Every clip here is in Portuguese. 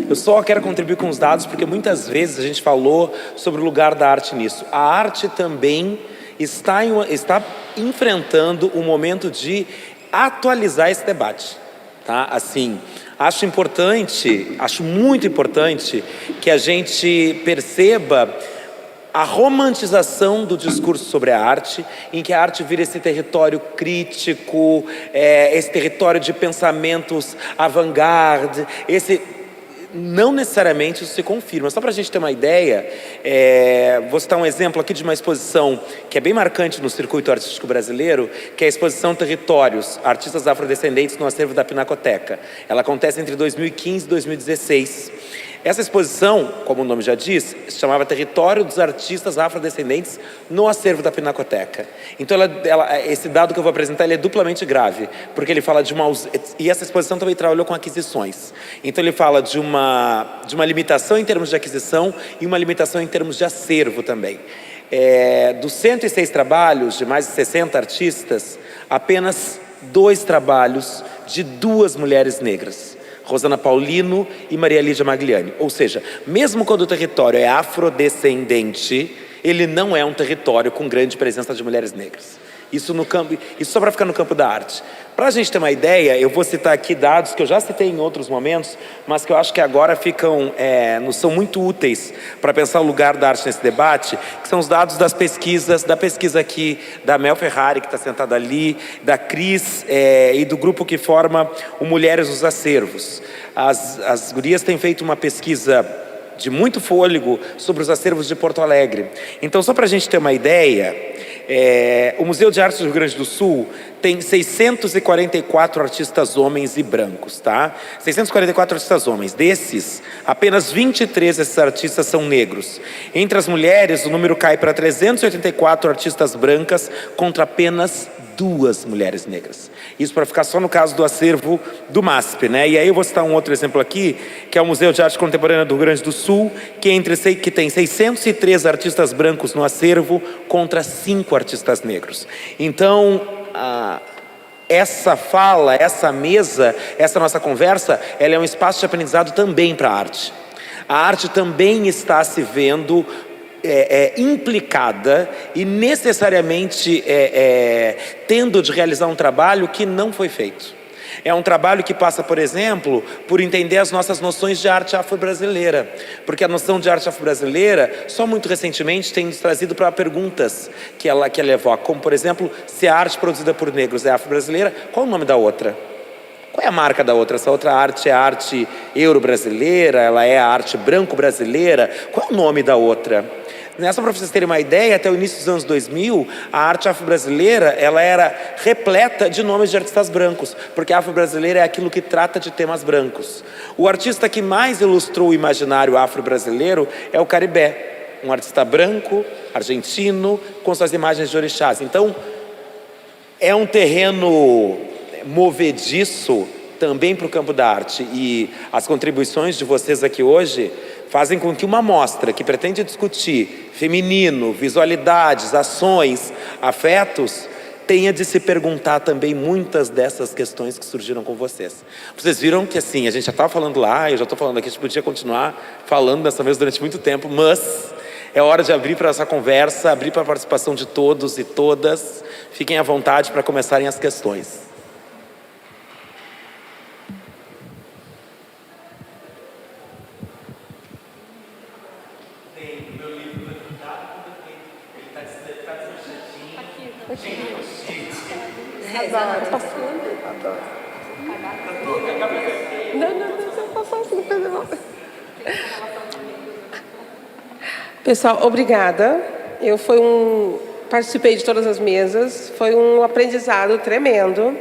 Eu só quero contribuir com os dados porque muitas vezes a gente falou sobre o lugar da arte nisso. A arte também está enfrentando um momento de atualizar esse debate, tá? Assim, acho muito importante que a gente perceba a romantização do discurso sobre a arte, em que a arte vira esse território crítico, esse território de pensamentos avant-garde, não necessariamente isso se confirma. Só para a gente ter uma ideia, vou citar um exemplo aqui de uma exposição que é bem marcante no circuito artístico brasileiro, que é a exposição Territórios, Artistas Afrodescendentes no Acervo da Pinacoteca. Ela acontece entre 2015 e 2016. Essa exposição, como o nome já diz, se chamava Território dos Artistas Afrodescendentes no Acervo da Pinacoteca. Então, esse dado que eu vou apresentar, ele é duplamente grave, porque ele fala de uma... E essa exposição também trabalhou com aquisições. Então, ele fala de uma limitação em termos de aquisição e uma limitação em termos de acervo também. Dos 106 trabalhos de mais de 60 artistas, apenas 2 trabalhos de 2 mulheres negras. Rosana Paulino e Maria Lídia Magliani. Ou seja, mesmo quando o território é afrodescendente, ele não é um território com grande presença de mulheres negras. Isso só para ficar no campo da arte. Para a gente ter uma ideia, eu vou citar aqui dados que eu já citei em outros momentos, mas que eu acho que agora são muito úteis para pensar o lugar da arte nesse debate, que são os dados da pesquisa aqui da Mel Ferrari, que está sentada ali, da Cris e do grupo que forma o Mulheres nos Acervos. As gurias têm feito uma pesquisa de muito fôlego sobre os acervos de Porto Alegre. Então, só para a gente ter uma ideia, o Museu de Arte do Rio Grande do Sul tem 644 artistas homens e brancos, tá? 644 artistas homens. Desses, apenas 23 desses artistas são negros. Entre as mulheres, o número cai para 384 artistas brancas contra apenas 2 mulheres negras. Isso para ficar só no caso do acervo do MASP, né? E aí eu vou citar um outro exemplo aqui, que é o Museu de Arte Contemporânea do Rio Grande do Sul, que tem 603 artistas brancos no acervo contra 5 artistas negros. Então, essa fala, essa mesa, essa nossa conversa, ela é um espaço de aprendizado também para a arte. A arte também está se vendo implicada e necessariamente tendo de realizar um trabalho que não foi feito. É um trabalho que passa, por exemplo, por entender as nossas noções de arte afro-brasileira, porque a noção de arte afro-brasileira, só muito recentemente, tem nos trazido para perguntas que ela evoca, como, por exemplo, se a arte produzida por negros é afro-brasileira, qual o nome da outra? Qual é a marca da outra? Essa outra arte é a arte euro-brasileira, ela é a arte branco-brasileira, qual é o nome da outra? Só para vocês terem uma ideia, até o início dos anos 2000, a arte afro-brasileira ela era repleta de nomes de artistas brancos, porque a afro-brasileira é aquilo que trata de temas brancos. O artista que mais ilustrou o imaginário afro-brasileiro é o Caribé, um artista branco, argentino, com suas imagens de orixás. Então, é um terreno movediço também para o campo da arte, e as contribuições de vocês aqui hoje fazem com que uma mostra que pretende discutir feminino, visualidades, ações, afetos, tenha de se perguntar também muitas dessas questões que surgiram com vocês. Vocês viram que assim, a gente já estava falando lá, eu já estou falando aqui, a gente podia continuar falando dessa mesa durante muito tempo, mas é hora de abrir para essa conversa, abrir para a participação de todos e todas. Fiquem à vontade para começarem as questões. Adoro. Adoro. Não, passou assim, perdão. Pessoal, obrigada. Participei de todas as mesas, foi um aprendizado tremendo,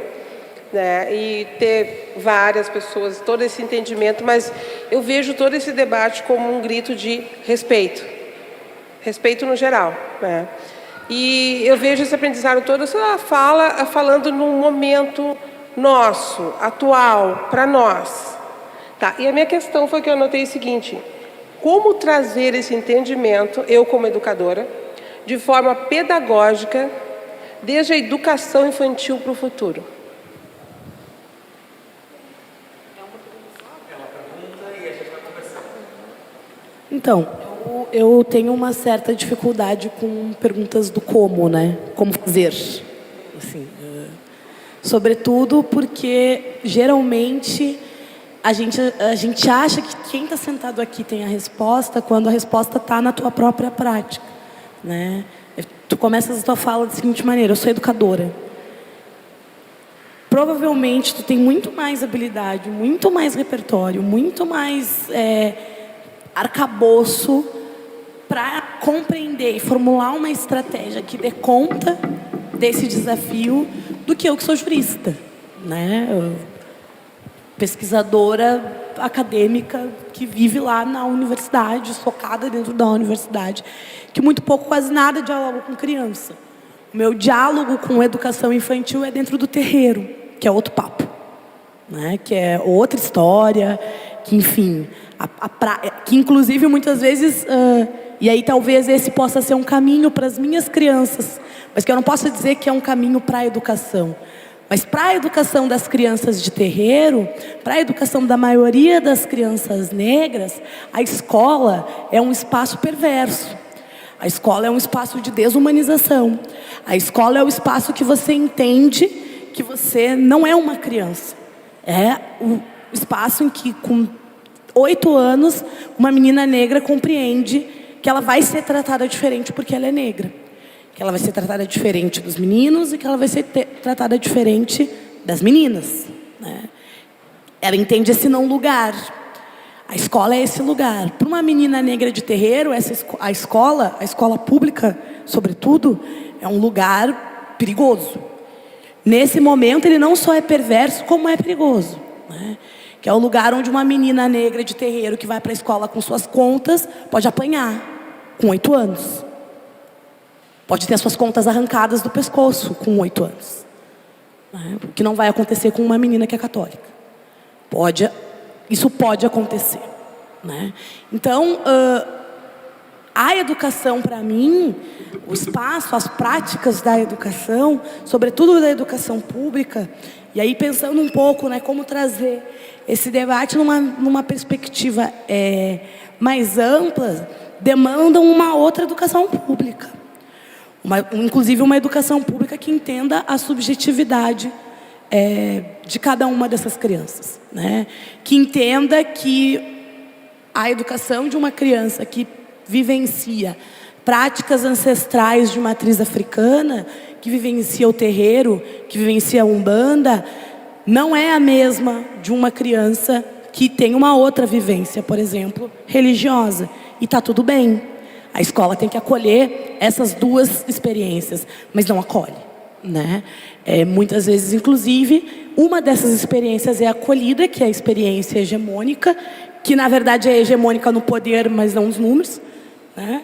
né? E ter várias pessoas, todo esse entendimento, mas eu vejo todo esse debate como um grito de respeito. Respeito no geral, né? E eu vejo esse aprendizado todo, essa fala falando num momento nosso, atual, para nós. Tá, e a minha questão foi que eu anotei o seguinte: como trazer esse entendimento, eu como educadora, de forma pedagógica, desde a educação infantil para o futuro? Então, eu tenho uma certa dificuldade com perguntas do como, né? Como fazer. Assim, sobretudo porque, geralmente, a gente acha que quem está sentado aqui tem a resposta quando a resposta está na tua própria prática, né? Tu começas a tua fala da seguinte maneira: eu sou educadora. Provavelmente tu tem muito mais habilidade, muito mais repertório, muito mais arcabouço para compreender e formular uma estratégia que dê conta desse desafio do que eu, que sou jurista, né? Pesquisadora acadêmica que vive lá na universidade, focada dentro da universidade, que muito pouco, quase nada dialoga com criança. O meu diálogo com educação infantil é dentro do terreiro, que é outro papo, né? Que é outra história, que, enfim, que inclusive muitas vezes, e aí talvez esse possa ser um caminho para as minhas crianças, mas que eu não posso dizer que é um caminho para a educação. Mas para a educação das crianças de terreiro, para a educação da maioria das crianças negras, a escola é um espaço perverso. A escola é um espaço de desumanização. A escola é o espaço que você entende que você não é uma criança. É o espaço em que, com 8 anos, uma menina negra compreende que ela vai ser tratada diferente porque ela é negra. Que ela vai ser tratada diferente dos meninos e que ela vai ser tratada diferente das meninas, né? Ela entende esse não lugar. A escola é esse lugar. Para uma menina negra de terreiro, a escola pública, sobretudo, é um lugar perigoso. Nesse momento, ele não só é perverso, como é perigoso, né? Que é o lugar onde uma menina negra de terreiro que vai para a escola com suas contas pode apanhar com 8 anos. Pode ter as suas contas arrancadas do pescoço com 8 anos. Né? O que não vai acontecer com uma menina que é católica. Isso pode acontecer. Né? Então, a educação, para mim, o espaço, as práticas da educação, sobretudo da educação pública, e aí pensando um pouco, né, como trazer esse debate numa perspectiva mais ampla, demandam uma outra educação pública. Inclusive uma educação pública que entenda a subjetividade de cada uma dessas crianças, né? Que entenda que a educação de uma criança que vivencia práticas ancestrais de matriz africana, que vivencia o terreiro, que vivencia a umbanda, não é a mesma de uma criança que tem uma outra vivência, por exemplo, religiosa. E está tudo bem. A escola tem que acolher essas duas experiências, mas não acolhe, né? Muitas vezes, inclusive, uma dessas experiências é acolhida, que é a experiência hegemônica, que na verdade é hegemônica no poder, mas não nos números, né?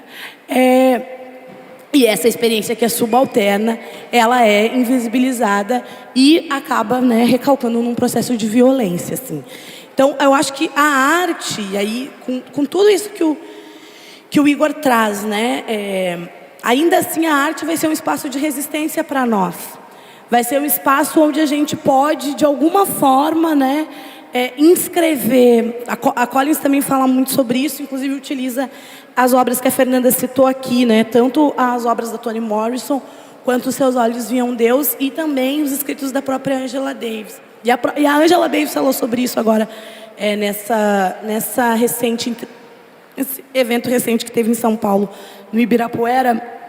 E essa experiência que é subalterna, ela é invisibilizada e acaba, né, recalcando num processo de violência, assim. Então, eu acho que a arte, e aí, com tudo isso que o Igor traz, né? Ainda assim, a arte vai ser um espaço de resistência para nós. Vai ser um espaço onde a gente pode, de alguma forma, né, inscrever. A Collins também fala muito sobre isso, inclusive utiliza as obras que a Fernanda citou aqui, né? Tanto as obras da Toni Morrison, quanto Os Seus Olhos Viam Deus, e também os escritos da própria Angela Davis. E a Angela Davis falou sobre isso agora, nessa recente... Esse evento recente que teve em São Paulo, no Ibirapuera,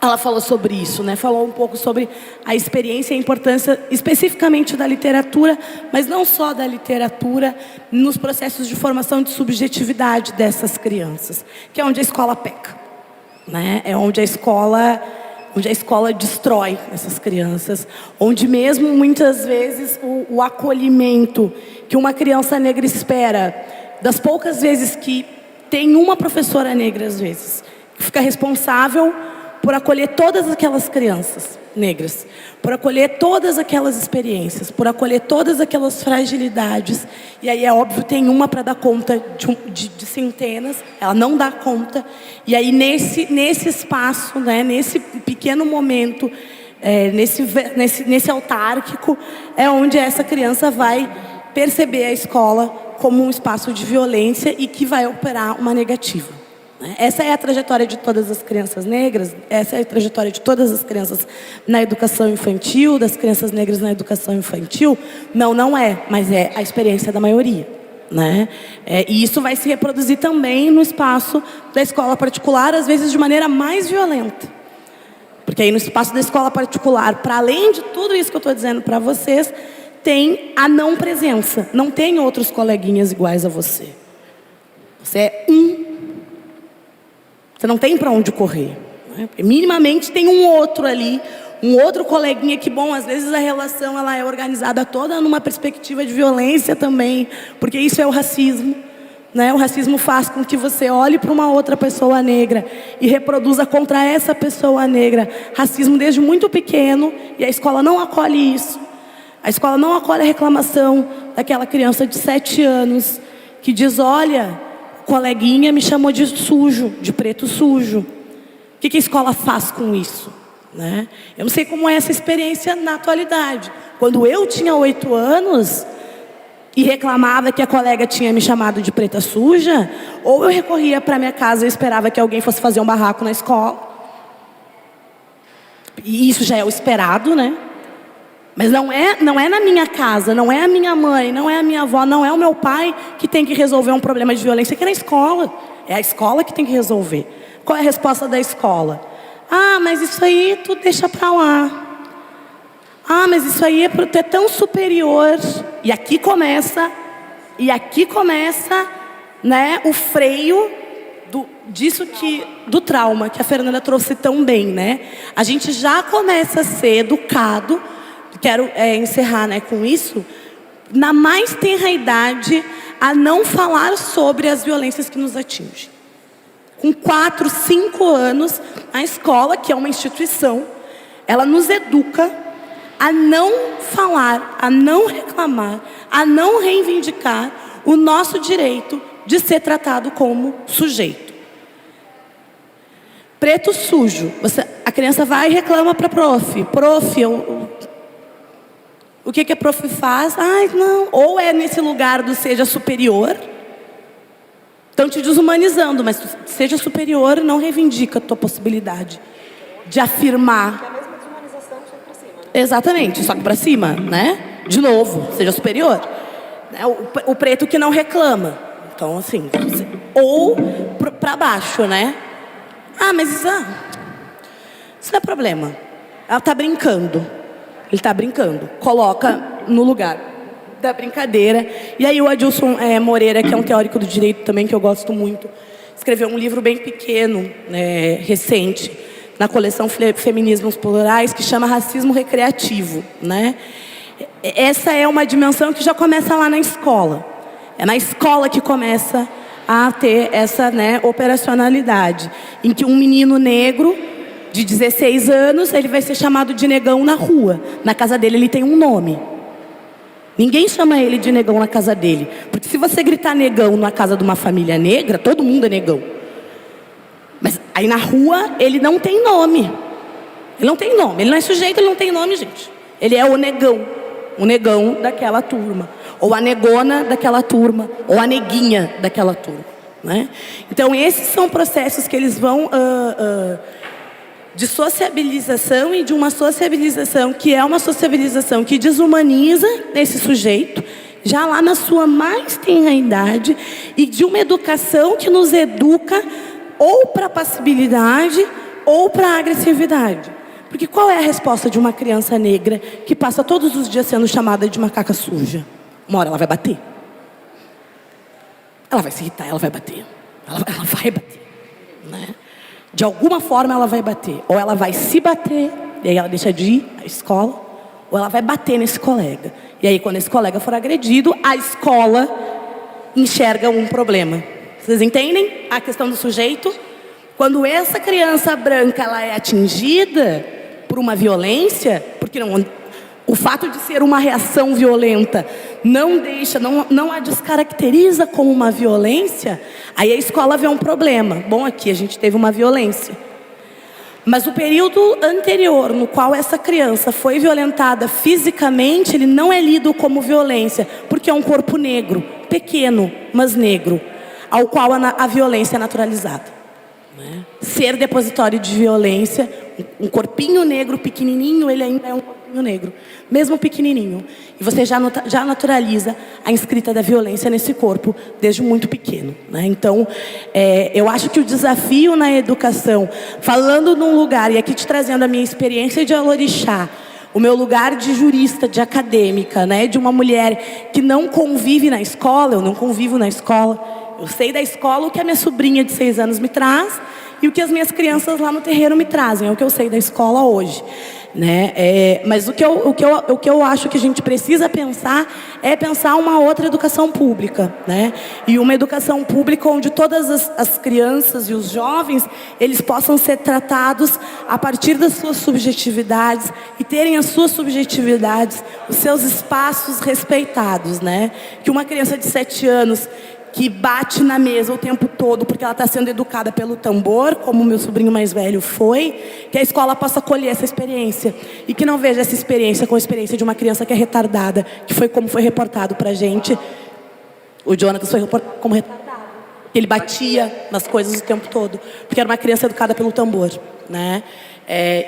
ela falou sobre isso, né? Falou um pouco sobre a experiência e a importância especificamente da literatura, mas não só da literatura, nos processos de formação de subjetividade dessas crianças, que é onde a escola peca, né? É onde a escola destrói essas crianças, onde mesmo muitas vezes o acolhimento que uma criança negra espera, das poucas vezes que tem uma professora negra, às vezes, que fica responsável por acolher todas aquelas crianças negras, por acolher todas aquelas experiências, por acolher todas aquelas fragilidades. E aí, é óbvio, tem uma para dar conta de centenas, ela não dá conta. E aí, nesse espaço, né, nesse pequeno momento, nesse autárquico, é onde essa criança vai perceber a escola como um espaço de violência e que vai operar uma negativa. Essa é a trajetória de todas as crianças negras, essa é a trajetória de todas as crianças na educação infantil, das crianças negras na educação infantil. Não é, mas é a experiência da maioria. E isso vai se reproduzir também no espaço da escola particular, às vezes de maneira mais violenta. Porque aí no espaço da escola particular, para além de tudo isso que eu estou dizendo para vocês, tem a não presença. Não tem outros coleguinhas iguais a você. Você é Você não tem para onde correr. Porque minimamente tem um outro ali, um outro coleguinha que, bom, às vezes a relação ela é organizada toda numa perspectiva de violência também, porque isso é o racismo. O racismo faz com que você olhe para uma outra pessoa negra e reproduza contra essa pessoa negra racismo desde muito pequeno, e a escola não acolhe isso. A escola não acolhe a reclamação daquela criança de 7 anos que diz, olha, coleguinha me chamou de sujo, de preto sujo. O que a escola faz com isso? Eu não sei como é essa experiência na atualidade. Quando eu tinha 8 anos e reclamava que a colega tinha me chamado de preta suja, ou eu recorria para minha casa e esperava que alguém fosse fazer um barraco na escola. E isso já é o esperado, Mas não é na minha casa, não é a minha mãe, não é a minha avó, não é o meu pai que tem que resolver um problema de violência, que é na escola. É a escola que tem que resolver. Qual é a resposta da escola? Ah, mas isso aí tu deixa pra lá. Ah, mas isso aí é para tu é tão superior. E aqui começa, o freio do trauma que a Fernanda trouxe tão bem, A gente já começa a ser educado. Quero encerrar com isso, na mais tenra idade, a não falar sobre as violências que nos atingem. Com 4, 5 anos, a escola, que é uma instituição, ela nos educa a não falar, a não reclamar, a não reivindicar o nosso direito de ser tratado como sujeito. Preto sujo. A criança vai e reclama para a prof. Prof, o que a prof faz? Ai, não. Ou é nesse lugar do seja superior. Estão te desumanizando, mas seja superior não reivindica a tua possibilidade de afirmar. É a mesma desumanização, só que para cima. Exatamente, só que para cima, De novo, seja superior. O preto que não reclama. Então, assim, ou para baixo, Ah, mas isso não é problema. Ela está brincando. Ele está brincando. Coloca no lugar da brincadeira. E aí o Adilson Moreira, que é um teórico do direito também, que eu gosto muito, escreveu um livro bem pequeno, recente, na coleção Feminismos Plurais, que chama Racismo Recreativo. Essa é uma dimensão que já começa lá na escola. É na escola que começa a ter essa operacionalidade, em que um menino negro de 16 anos, ele vai ser chamado de negão na rua. Na casa dele ele tem um nome. Ninguém chama ele de negão na casa dele. Porque se você gritar negão na casa de uma família negra, todo mundo é negão. Mas aí na rua ele não tem nome. Ele não tem nome. Ele não é sujeito, ele não tem nome, gente. Ele é o negão daquela turma. Ou a negona daquela turma. Ou a neguinha daquela turma. Então esses são processos que eles vão... de sociabilização e de uma sociabilização que é uma sociabilização que desumaniza esse sujeito, já lá na sua mais tenra idade, e de uma educação que nos educa ou para a passibilidade ou para a agressividade. Porque qual é a resposta de uma criança negra que passa todos os dias sendo chamada de macaca suja? Uma hora ela vai bater. Ela vai se irritar, ela vai bater. Ela vai bater, De alguma forma ela vai bater. Ou ela vai se bater, e aí ela deixa de ir à escola, ou ela vai bater nesse colega. E aí quando esse colega for agredido, a escola enxerga um problema. Vocês entendem a questão do sujeito? Quando essa criança branca ela é atingida por uma violência, porque o fato de ser uma reação violenta não a descaracteriza como uma violência, aí a escola vê um problema. Bom, aqui a gente teve uma violência. Mas o período anterior, no qual essa criança foi violentada fisicamente, ele não é lido como violência, porque é um corpo negro. pequeno, mas negro, ao qual a violência é naturalizada. Né? Ser depositório de violência, um corpinho negro pequenininho, ele ainda é um corpinho negro, mesmo pequenininho. E você já naturaliza a inscrita da violência nesse corpo desde muito pequeno. Né? Então, eu acho que o desafio na educação, falando num lugar, e aqui te trazendo a minha experiência de Alorixá, o meu lugar de jurista, de acadêmica, né? De uma mulher que não convive na escola, eu não convivo na escola. Eu sei da escola o que a minha sobrinha de 6 anos me traz e o que as minhas crianças lá no terreiro me trazem, é o que eu sei da escola hoje. Né? Mas o que eu acho que a gente precisa pensar é pensar uma outra educação pública, né? E uma educação pública onde todas as crianças e os jovens eles possam ser tratados a partir das suas subjetividades e terem as suas subjetividades, os seus espaços respeitados, né? Que uma criança de 7 anos que bate na mesa o tempo todo porque ela está sendo educada pelo tambor, como o meu sobrinho mais velho foi, que a escola possa acolher essa experiência e que não veja essa experiência com a experiência de uma criança que é retardada, que foi como foi reportado para a gente. O Jonathan foi reportado como retardado. Ele batia nas coisas o tempo todo, porque era uma criança educada pelo tambor. Né?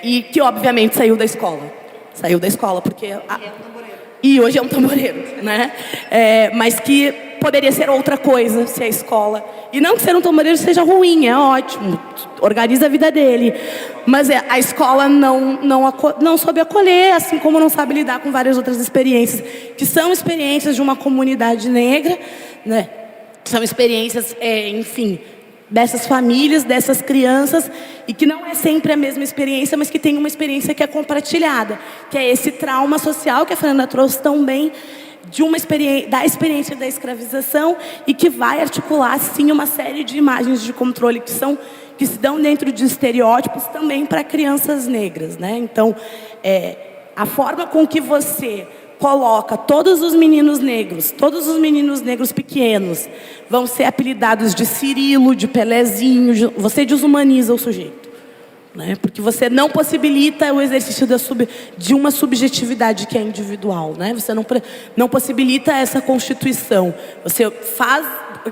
E que, obviamente, saiu da escola. Saiu da escola, porque... E hoje é um tamboreiro, né? Mas que poderia ser outra coisa se a escola... E não que ser um tamboreiro seja ruim, é ótimo, organiza a vida dele. Mas a escola não soube acolher, assim como não sabe lidar com várias outras experiências, que são experiências de uma comunidade negra, né? São experiências, enfim... dessas famílias, dessas crianças, e que não é sempre a mesma experiência, mas que tem uma experiência que é compartilhada, que é esse trauma social que a Fernanda trouxe tão bem, da experiência da escravização, e que vai articular, sim, uma série de imagens de controle que se dão dentro de estereótipos também para crianças negras. Né? Então, a forma com que você coloca todos os meninos negros pequenos vão ser apelidados de Cirilo, de Pelezinho, você desumaniza o sujeito. Né? Porque você não possibilita o exercício de uma subjetividade que é individual. Né? Você não possibilita essa constituição. Você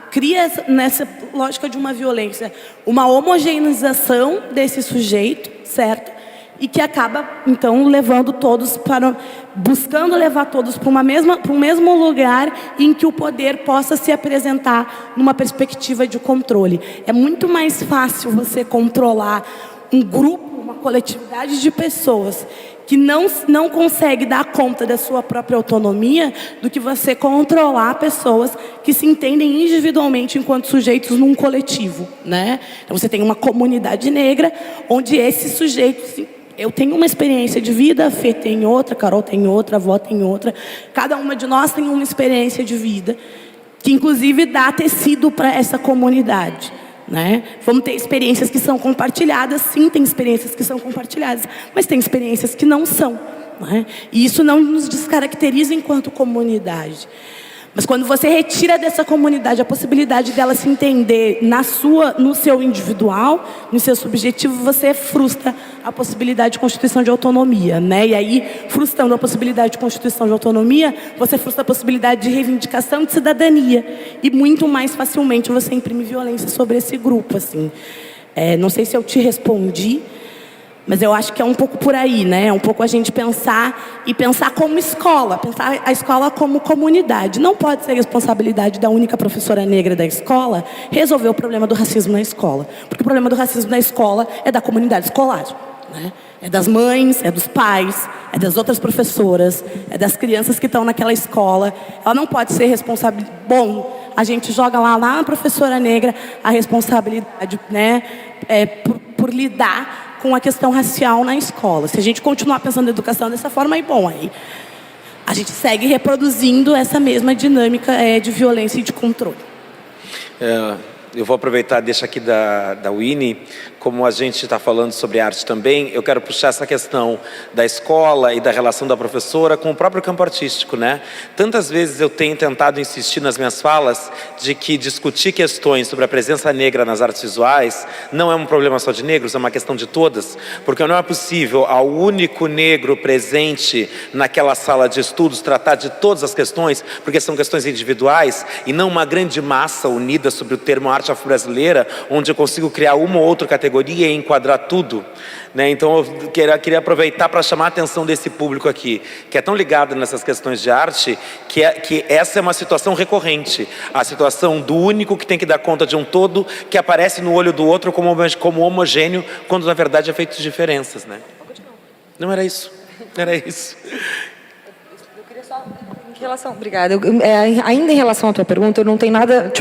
cria, nessa lógica de uma violência, uma homogeneização desse sujeito, certo? E que acaba, então, buscando levar todos para um mesmo lugar em que o poder possa se apresentar numa perspectiva de controle. É muito mais fácil você controlar um grupo, uma coletividade de pessoas que não consegue dar conta da sua própria autonomia, do que você controlar pessoas que se entendem individualmente enquanto sujeitos num coletivo. Né? Então, você tem uma comunidade negra onde esses sujeitos... Eu tenho uma experiência de vida, a Fê tem outra, a Carol tem outra, a Vó tem outra. Cada uma de nós tem uma experiência de vida que, inclusive, dá tecido para essa comunidade. Né? Vamos ter experiências que são compartilhadas, sim, tem experiências que são compartilhadas, mas tem experiências que não são. Né? E isso não nos descaracteriza enquanto comunidade. Mas quando você retira dessa comunidade a possibilidade dela se entender no seu individual, no seu subjetivo, você frustra a possibilidade de constituição de autonomia. Né? E aí, frustrando a possibilidade de constituição de autonomia, você frustra a possibilidade de reivindicação de cidadania. E muito mais facilmente você imprime violência sobre esse grupo. Assim. Não sei se eu te respondi, mas eu acho que é um pouco por aí, né? É um pouco a gente pensar como escola, pensar a escola como comunidade. Não pode ser responsabilidade da única professora negra da escola resolver o problema do racismo na escola. Porque o problema do racismo na escola é da comunidade escolar. Né? É das mães, é dos pais, é das outras professoras, é das crianças que estão naquela escola. Ela não pode ser responsável. Bom, a gente joga lá na professora negra a responsabilidade, né? Por lidar com a questão racial na escola. Se a gente continuar pensando em educação dessa forma, aí a gente segue reproduzindo essa mesma dinâmica de violência e de controle. Eu vou aproveitar, deixa aqui da Winnie, como a gente está falando sobre arte também, eu quero puxar essa questão da escola e da relação da professora com o próprio campo artístico, né? Tantas vezes eu tenho tentado insistir nas minhas falas de que discutir questões sobre a presença negra nas artes visuais não é um problema só de negros, é uma questão de todas, porque não é possível ao único negro presente naquela sala de estudos tratar de todas as questões, porque são questões individuais e não uma grande massa unida sobre o termo arte afro-brasileira, onde eu consigo criar uma ou outra categoria e enquadrar tudo, né? Então eu queria aproveitar para chamar a atenção desse público aqui, que é tão ligado nessas questões de arte, que essa é uma situação recorrente, a situação do único que tem que dar conta de um todo, que aparece no olho do outro como homogêneo, quando na verdade é feito de diferenças, né? Não era isso, era isso. Eu queria só... Obrigada. Ainda em relação à tua pergunta, eu não tenho nada,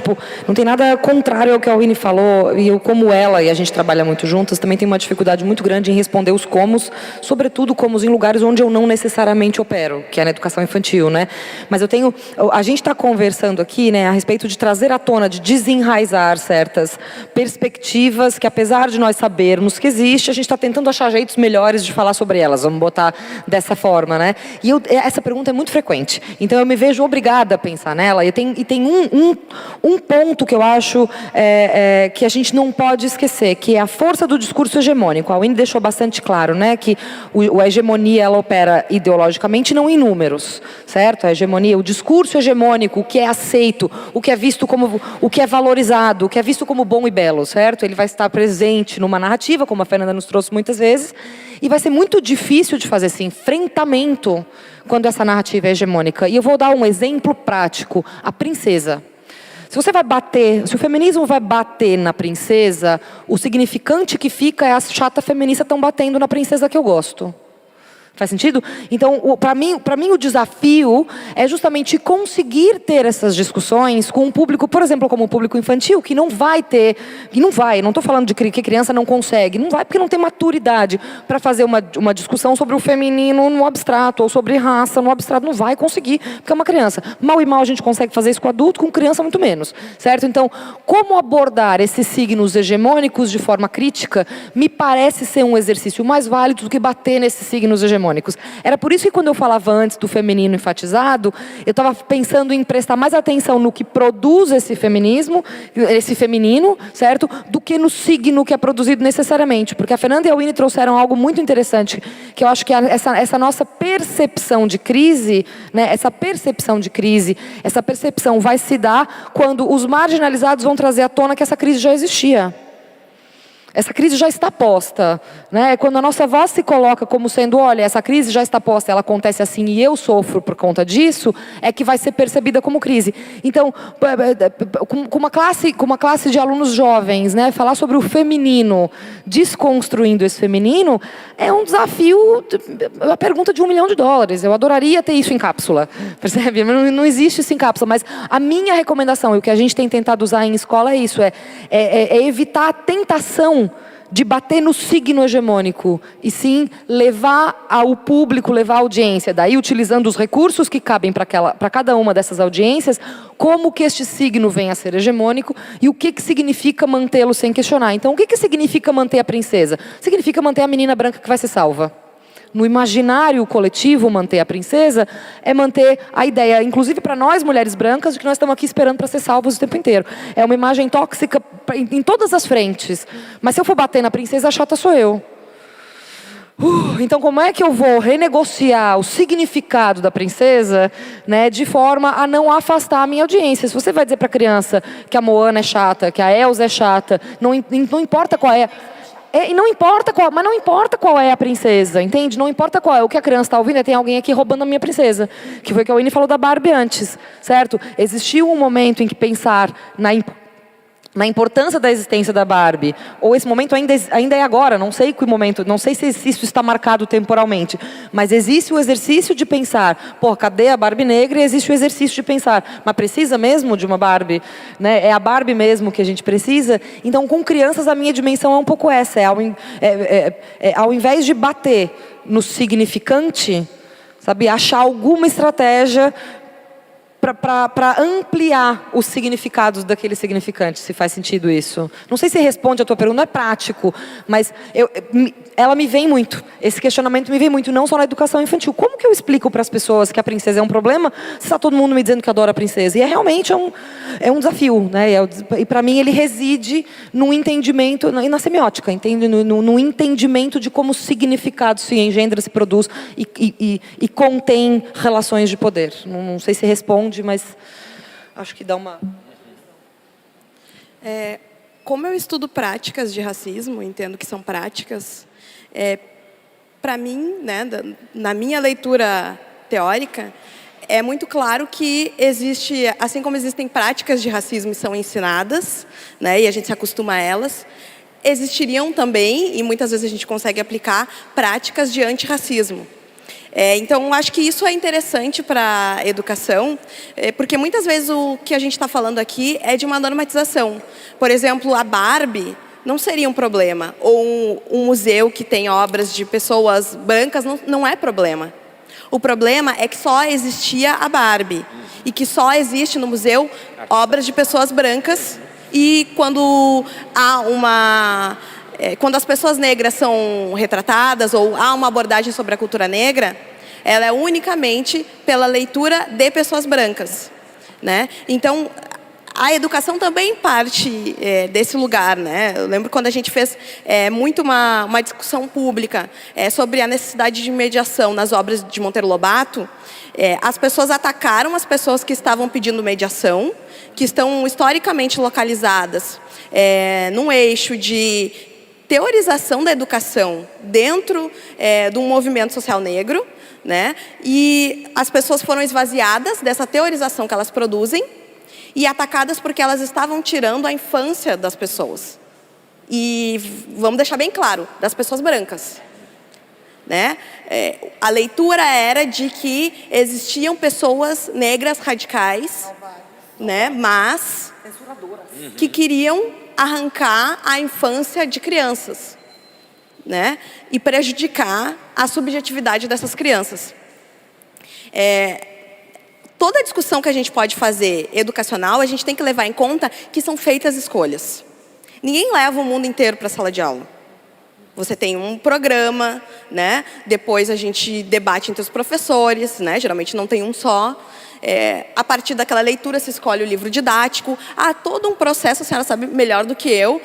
não tem nada contrário ao que a Winnie falou, e eu, como ela, e a gente trabalha muito juntas, também tenho uma dificuldade muito grande em responder os comos, sobretudo comos em lugares onde eu não necessariamente opero, que é na educação infantil, né? Mas a gente está conversando aqui, né, a respeito de trazer à tona, de desenraizar certas perspectivas que, apesar de nós sabermos que existe, a gente está tentando achar jeitos melhores de falar sobre elas, vamos botar dessa forma, né? E essa pergunta é muito frequente. Então, eu me vejo obrigada a pensar nela. E tem um ponto que eu acho que a gente não pode esquecer, que é a força do discurso hegemônico. A Winnie deixou bastante claro, né, que a hegemonia ela opera ideologicamente, não em números, certo? A hegemonia, o discurso hegemônico, o que é aceito, o que é visto como, o que é valorizado, o que é visto como bom e belo, certo? Ele vai estar presente numa narrativa, como a Fernanda nos trouxe muitas vezes, e vai ser muito difícil de fazer esse enfrentamento quando essa narrativa é hegemônica. E eu vou dar um exemplo prático. A princesa. Se o feminismo vai bater na princesa, o significante que fica é as chatas feministas estão batendo na princesa que eu gosto. Faz sentido? Então, para mim o desafio é justamente conseguir ter essas discussões com um público, por exemplo, como o público infantil, que não vai ter, não estou falando de que criança não consegue, não vai porque não tem maturidade para fazer uma discussão sobre o feminino no abstrato, ou sobre raça no abstrato, não vai conseguir, porque é uma criança. Mal e mal a gente consegue fazer isso com adulto, com criança muito menos, certo? Então, como abordar esses signos hegemônicos de forma crítica, me parece ser um exercício mais válido do que bater nesses signos hegemônicos. Era por isso que quando eu falava antes do feminino enfatizado, eu estava pensando em prestar mais atenção no que produz esse feminismo, esse feminino, certo? Do que no signo que é produzido necessariamente. Porque a Fernanda e a Winnie trouxeram algo muito interessante, que eu acho que essa nossa percepção de crise, né, essa percepção vai se dar quando os marginalizados vão trazer à tona que essa crise já existia. Essa crise já está posta, né? Quando a nossa voz se coloca como sendo, olha, essa crise já está posta, ela acontece assim e eu sofro por conta disso, é que vai ser percebida como crise. Então, com uma classe de alunos jovens, né, falar sobre o feminino, desconstruindo esse feminino, é um desafio, a pergunta de $1 milhão. Eu adoraria ter isso em cápsula, percebe? Não existe isso em cápsula, mas a minha recomendação, e o que a gente tem tentado usar em escola é isso, é evitar a tentação de bater no signo hegemônico, e sim levar ao público, levar à audiência, daí utilizando os recursos que cabem para cada uma dessas audiências, como que este signo vem a ser hegemônico e o que significa mantê-lo sem questionar. Então, o que significa manter a princesa? Significa manter a menina branca que vai ser salva. No imaginário coletivo, manter a princesa é manter a ideia, inclusive para nós, mulheres brancas, de que nós estamos aqui esperando para ser salvos o tempo inteiro. É uma imagem tóxica em todas as frentes. Mas se eu for bater na princesa, a chata sou eu. Então, como é que eu vou renegociar o significado da princesa, né, de forma a não afastar a minha audiência? Se você vai dizer para a criança que a Moana é chata, que a Elsa é chata, não importa qual é... E não importa qual é a princesa, entende? Não importa qual é. O que a criança está ouvindo é tem alguém aqui roubando a minha princesa. Que foi o que a Winnie falou da Barbie antes, certo? Existiu um momento em que pensar na importância da existência da Barbie, ou esse momento ainda é agora, não sei que momento, não sei se isso está marcado temporalmente, mas existe o exercício de pensar, cadê a Barbie negra? E existe o exercício de pensar, mas precisa mesmo de uma Barbie? Né? É a Barbie mesmo que a gente precisa? Então, com crianças, a minha dimensão é um pouco essa, ao invés de bater no significante, sabe, achar alguma estratégia para ampliar os significados daquele significante, se faz sentido isso. Não sei se responde a tua pergunta, não é prático, mas ela me vem muito, esse questionamento me vem muito, não só na educação infantil. Como que eu explico para as pessoas que a princesa é um problema, se está todo mundo me dizendo que adora a princesa? E realmente um desafio, né? E para mim ele reside no entendimento, e na semiótica, entende? No entendimento de como o significado se engendra, se produz e contém relações de poder. Não sei se responde, mas acho que dá uma... Como eu estudo práticas de racismo, entendo que são práticas, para mim, né, na minha leitura teórica, é muito claro que existe, assim como existem práticas de racismo e são ensinadas, né, e a gente se acostuma a elas, existiriam também, e muitas vezes a gente consegue aplicar, práticas de antirracismo. Então, acho que isso é interessante para a educação, porque muitas vezes o que a gente está falando aqui é de uma normatização. Por exemplo, a Barbie não seria um problema, ou um museu que tem obras de pessoas brancas não é problema. O problema é que só existia a Barbie, e que só existe no museu obras de pessoas brancas, e quando quando as pessoas negras são retratadas ou há uma abordagem sobre a cultura negra, ela é unicamente pela leitura de pessoas brancas, né? Então, a educação também parte desse lugar, né? Eu lembro quando a gente fez muito uma discussão pública sobre a necessidade de mediação nas obras de Monteiro Lobato. As pessoas atacaram as pessoas que estavam pedindo mediação, que estão historicamente localizadas num eixo de teorização da educação dentro de um movimento social negro, né? E as pessoas foram esvaziadas dessa teorização que elas produzem e atacadas porque elas estavam tirando a infância das pessoas. E vamos deixar bem claro, das pessoas brancas, né? A leitura era de que existiam pessoas negras radicais, né? Mas que queriam arrancar a infância de crianças, né? E prejudicar a subjetividade dessas crianças. Toda a discussão que a gente pode fazer educacional, a gente tem que levar em conta que são feitas escolhas. Ninguém leva o mundo inteiro para a sala de aula. Você tem um programa, né? Depois a gente debate entre os professores, né? Geralmente não tem um só. A partir daquela leitura se escolhe o livro didático. Há todo um processo, a senhora sabe melhor do que eu,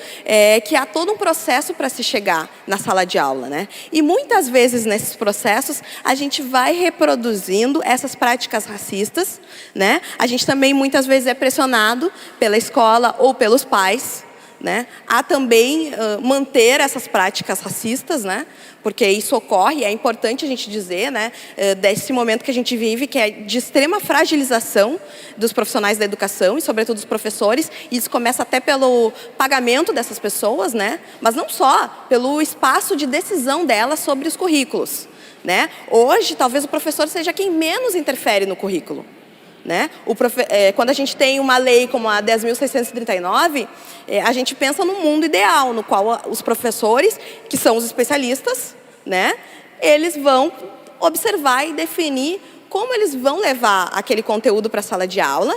que há todo um processo para se chegar na sala de aula, né? E muitas vezes nesses processos a gente vai reproduzindo essas práticas racistas, né? A gente também muitas vezes é pressionado pela escola ou pelos pais, né? Há também manter essas práticas racistas, né? Porque isso ocorre, é importante a gente dizer, né? Desse momento que a gente vive, que é de extrema fragilização dos profissionais da educação e, sobretudo, dos professores. E isso começa até pelo pagamento dessas pessoas, né? Mas não só, pelo espaço de decisão delas sobre os currículos, né? Hoje, talvez o professor seja quem menos interfere no currículo, né? Quando a gente tem uma lei como a 10.639, a gente pensa num mundo ideal, no qual os professores, que são os especialistas, né? Eles vão observar e definir como eles vão levar aquele conteúdo para a sala de aula,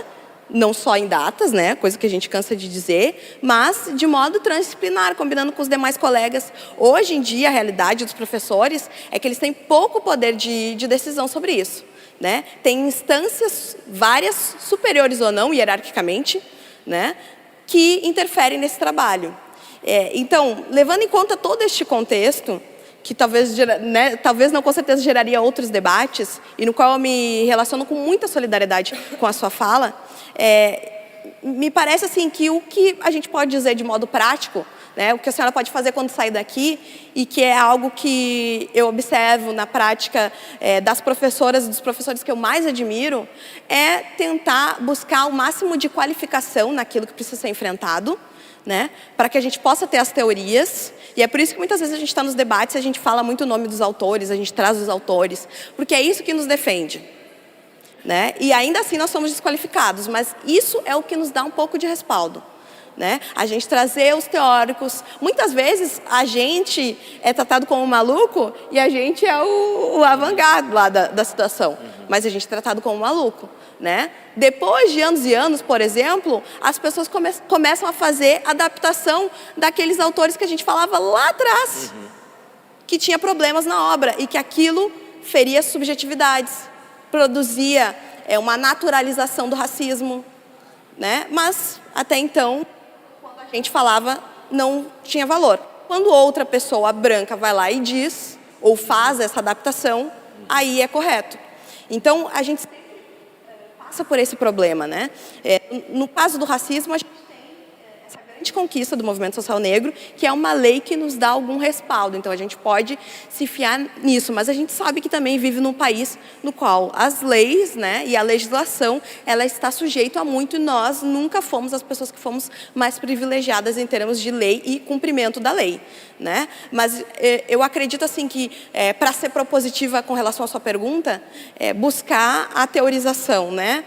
não só em datas, né? Coisa que a gente cansa de dizer, mas de modo transdisciplinar, combinando com os demais colegas. Hoje em dia, a realidade dos professores é que eles têm pouco poder de decisão sobre isso, né? Tem instâncias, várias, superiores ou não, hierarquicamente, né? Que interferem nesse trabalho. Então, levando em conta todo este contexto, que talvez, né, talvez não com certeza geraria outros debates, e no qual eu me relaciono com muita solidariedade com a sua fala, me parece assim que o que a gente pode dizer de modo prático, né, o que a senhora pode fazer quando sair daqui, e que é algo que eu observo na prática das professoras e dos professores que eu mais admiro, é tentar buscar o máximo de qualificação naquilo que precisa ser enfrentado, né, para que a gente possa ter as teorias. E é por isso que muitas vezes a gente está nos debates e a gente fala muito o nome dos autores, a gente traz os autores, porque é isso que nos defende, né? E ainda assim nós somos desqualificados, mas isso é o que nos dá um pouco de respaldo, né? A gente trazer os teóricos. Muitas vezes a gente é tratado como maluco e a gente é o avant-garde lá da situação. Mas a gente é tratado como maluco, né? Depois de anos e anos, por exemplo, as pessoas começam a fazer adaptação daqueles autores que a gente falava lá atrás, que tinha problemas na obra e que aquilo feria subjetividades, produzia uma naturalização do racismo, né? Mas até então a gente falava não tinha valor. Quando outra pessoa branca vai lá e diz, ou faz essa adaptação, aí é correto. Então, a gente passa por esse problema, né? No caso do racismo, a gente tem essa grande conquista do movimento social negro, que é uma lei que nos dá algum respaldo. Então, a gente pode se fiar nisso, mas a gente sabe que também vive num país no qual as leis, né, e a legislação, ela está sujeita a muito, e nós nunca fomos as pessoas que fomos mais privilegiadas em termos de lei e cumprimento da lei, né? Mas eu acredito assim que, para ser propositiva com relação à sua pergunta, buscar a teorização, né?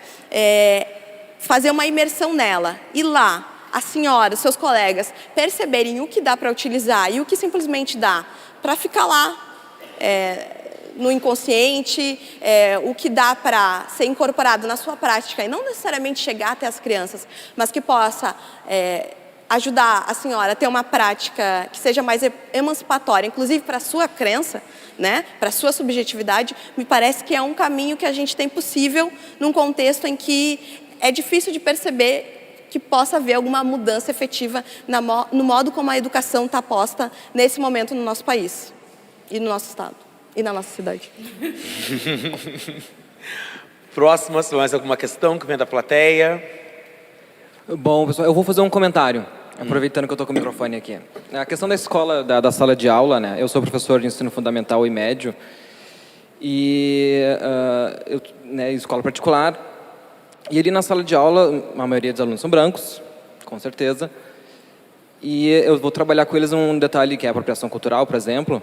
Fazer uma imersão nela, e lá a senhora, seus colegas, perceberem o que dá para utilizar e o que simplesmente dá para ficar lá no inconsciente, o que dá para ser incorporado na sua prática e não necessariamente chegar até as crianças, mas que possa ajudar a senhora a ter uma prática que seja mais emancipatória, inclusive para a sua crença, né, para a sua subjetividade, me parece que é um caminho que a gente tem possível num contexto em que é difícil de perceber que possa haver alguma mudança efetiva no modo como a educação está posta nesse momento no nosso país, e no nosso estado, e na nossa cidade. Próxima, mais alguma questão que vem da plateia? Bom, pessoal, eu vou fazer um comentário, aproveitando que eu estou com o microfone aqui. A questão da escola, da sala de aula, né? Eu sou professor de ensino fundamental e médio, e escola particular. E ali na sala de aula, a maioria dos alunos são brancos, com certeza. E eu vou trabalhar com eles um detalhe que é a apropriação cultural, por exemplo.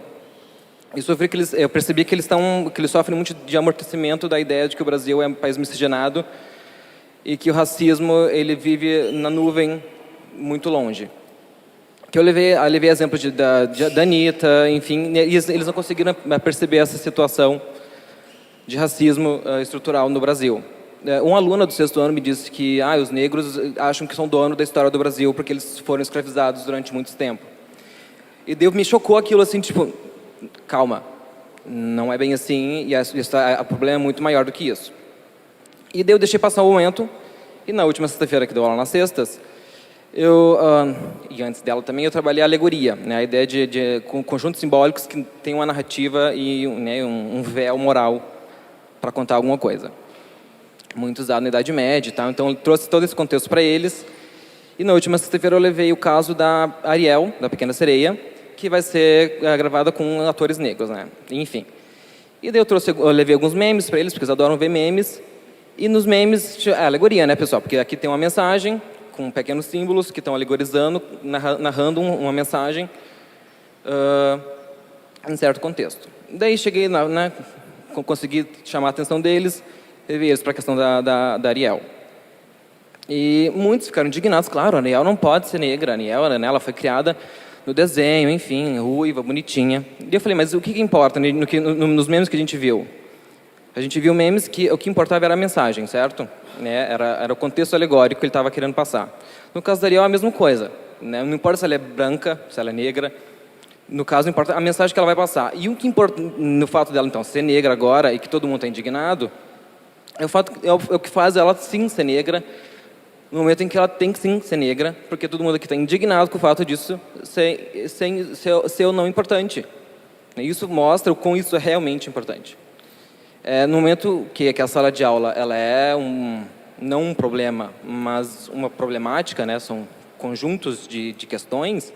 Eu percebi que eles sofrem muito de amortecimento da ideia de que o Brasil é um país miscigenado e que o racismo ele vive na nuvem muito longe. Que eu levei exemplo da Anitta, enfim, e eles não conseguiram perceber essa situação de racismo estrutural no Brasil. Um aluno do 6º ano me disse que os negros acham que são dono da história do Brasil porque eles foram escravizados durante muito tempo. E daí me chocou aquilo assim, tipo, calma, não é bem assim, e o problema é muito maior do que isso. E daí eu deixei passar o momento, e na última sexta-feira que deu aula nas sextas, e antes dela também, eu trabalhei a alegoria, né, a ideia de conjuntos simbólicos que tem uma narrativa e um véu moral para contar alguma coisa. Muito usado na Idade Média e tal, então eu trouxe todo esse contexto para eles. E na última sexta-feira eu levei o caso da Ariel, da Pequena Sereia, que vai ser gravada com atores negros, né? Enfim. E daí eu levei alguns memes para eles, porque eles adoram ver memes. E nos memes, alegoria, né, pessoal? Porque aqui tem uma mensagem com pequenos símbolos que estão alegorizando, narrando uma mensagem em certo contexto. Daí cheguei, consegui chamar a atenção deles, levei eles para a questão da Ariel. E muitos ficaram indignados, claro, a Ariel não pode ser negra, a Ariel, né, ela foi criada no desenho, enfim, ruiva, bonitinha. E eu falei, mas o que importa nos memes que a gente viu? A gente viu memes que o que importava era a mensagem, certo? Né? Era o contexto alegórico que ele estava querendo passar. No caso da Ariel é a mesma coisa, né? Não importa se ela é branca, se ela é negra, no caso importa a mensagem que ela vai passar. E o que importa no fato dela, então, ser negra agora e que todo mundo está indignado, é o que faz ela sim ser negra, no momento em que ela tem que sim ser negra, porque todo mundo aqui está indignado com o fato disso ser ou não importante. E isso mostra o quão isso é realmente importante. No momento que a sala de aula ela é não um problema, mas uma problemática, né? São conjuntos de questões,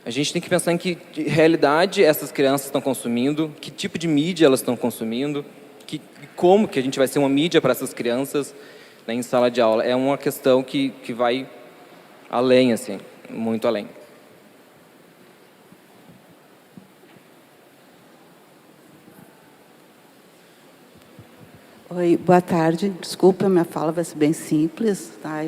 a gente tem que pensar em que realidade essas crianças estão consumindo, que tipo de mídia elas estão consumindo, como que a gente vai ser uma mídia para essas crianças, né, em sala de aula. É uma questão que vai além, assim, muito além. Oi, boa tarde. Desculpa, minha fala vai ser bem simples, tá?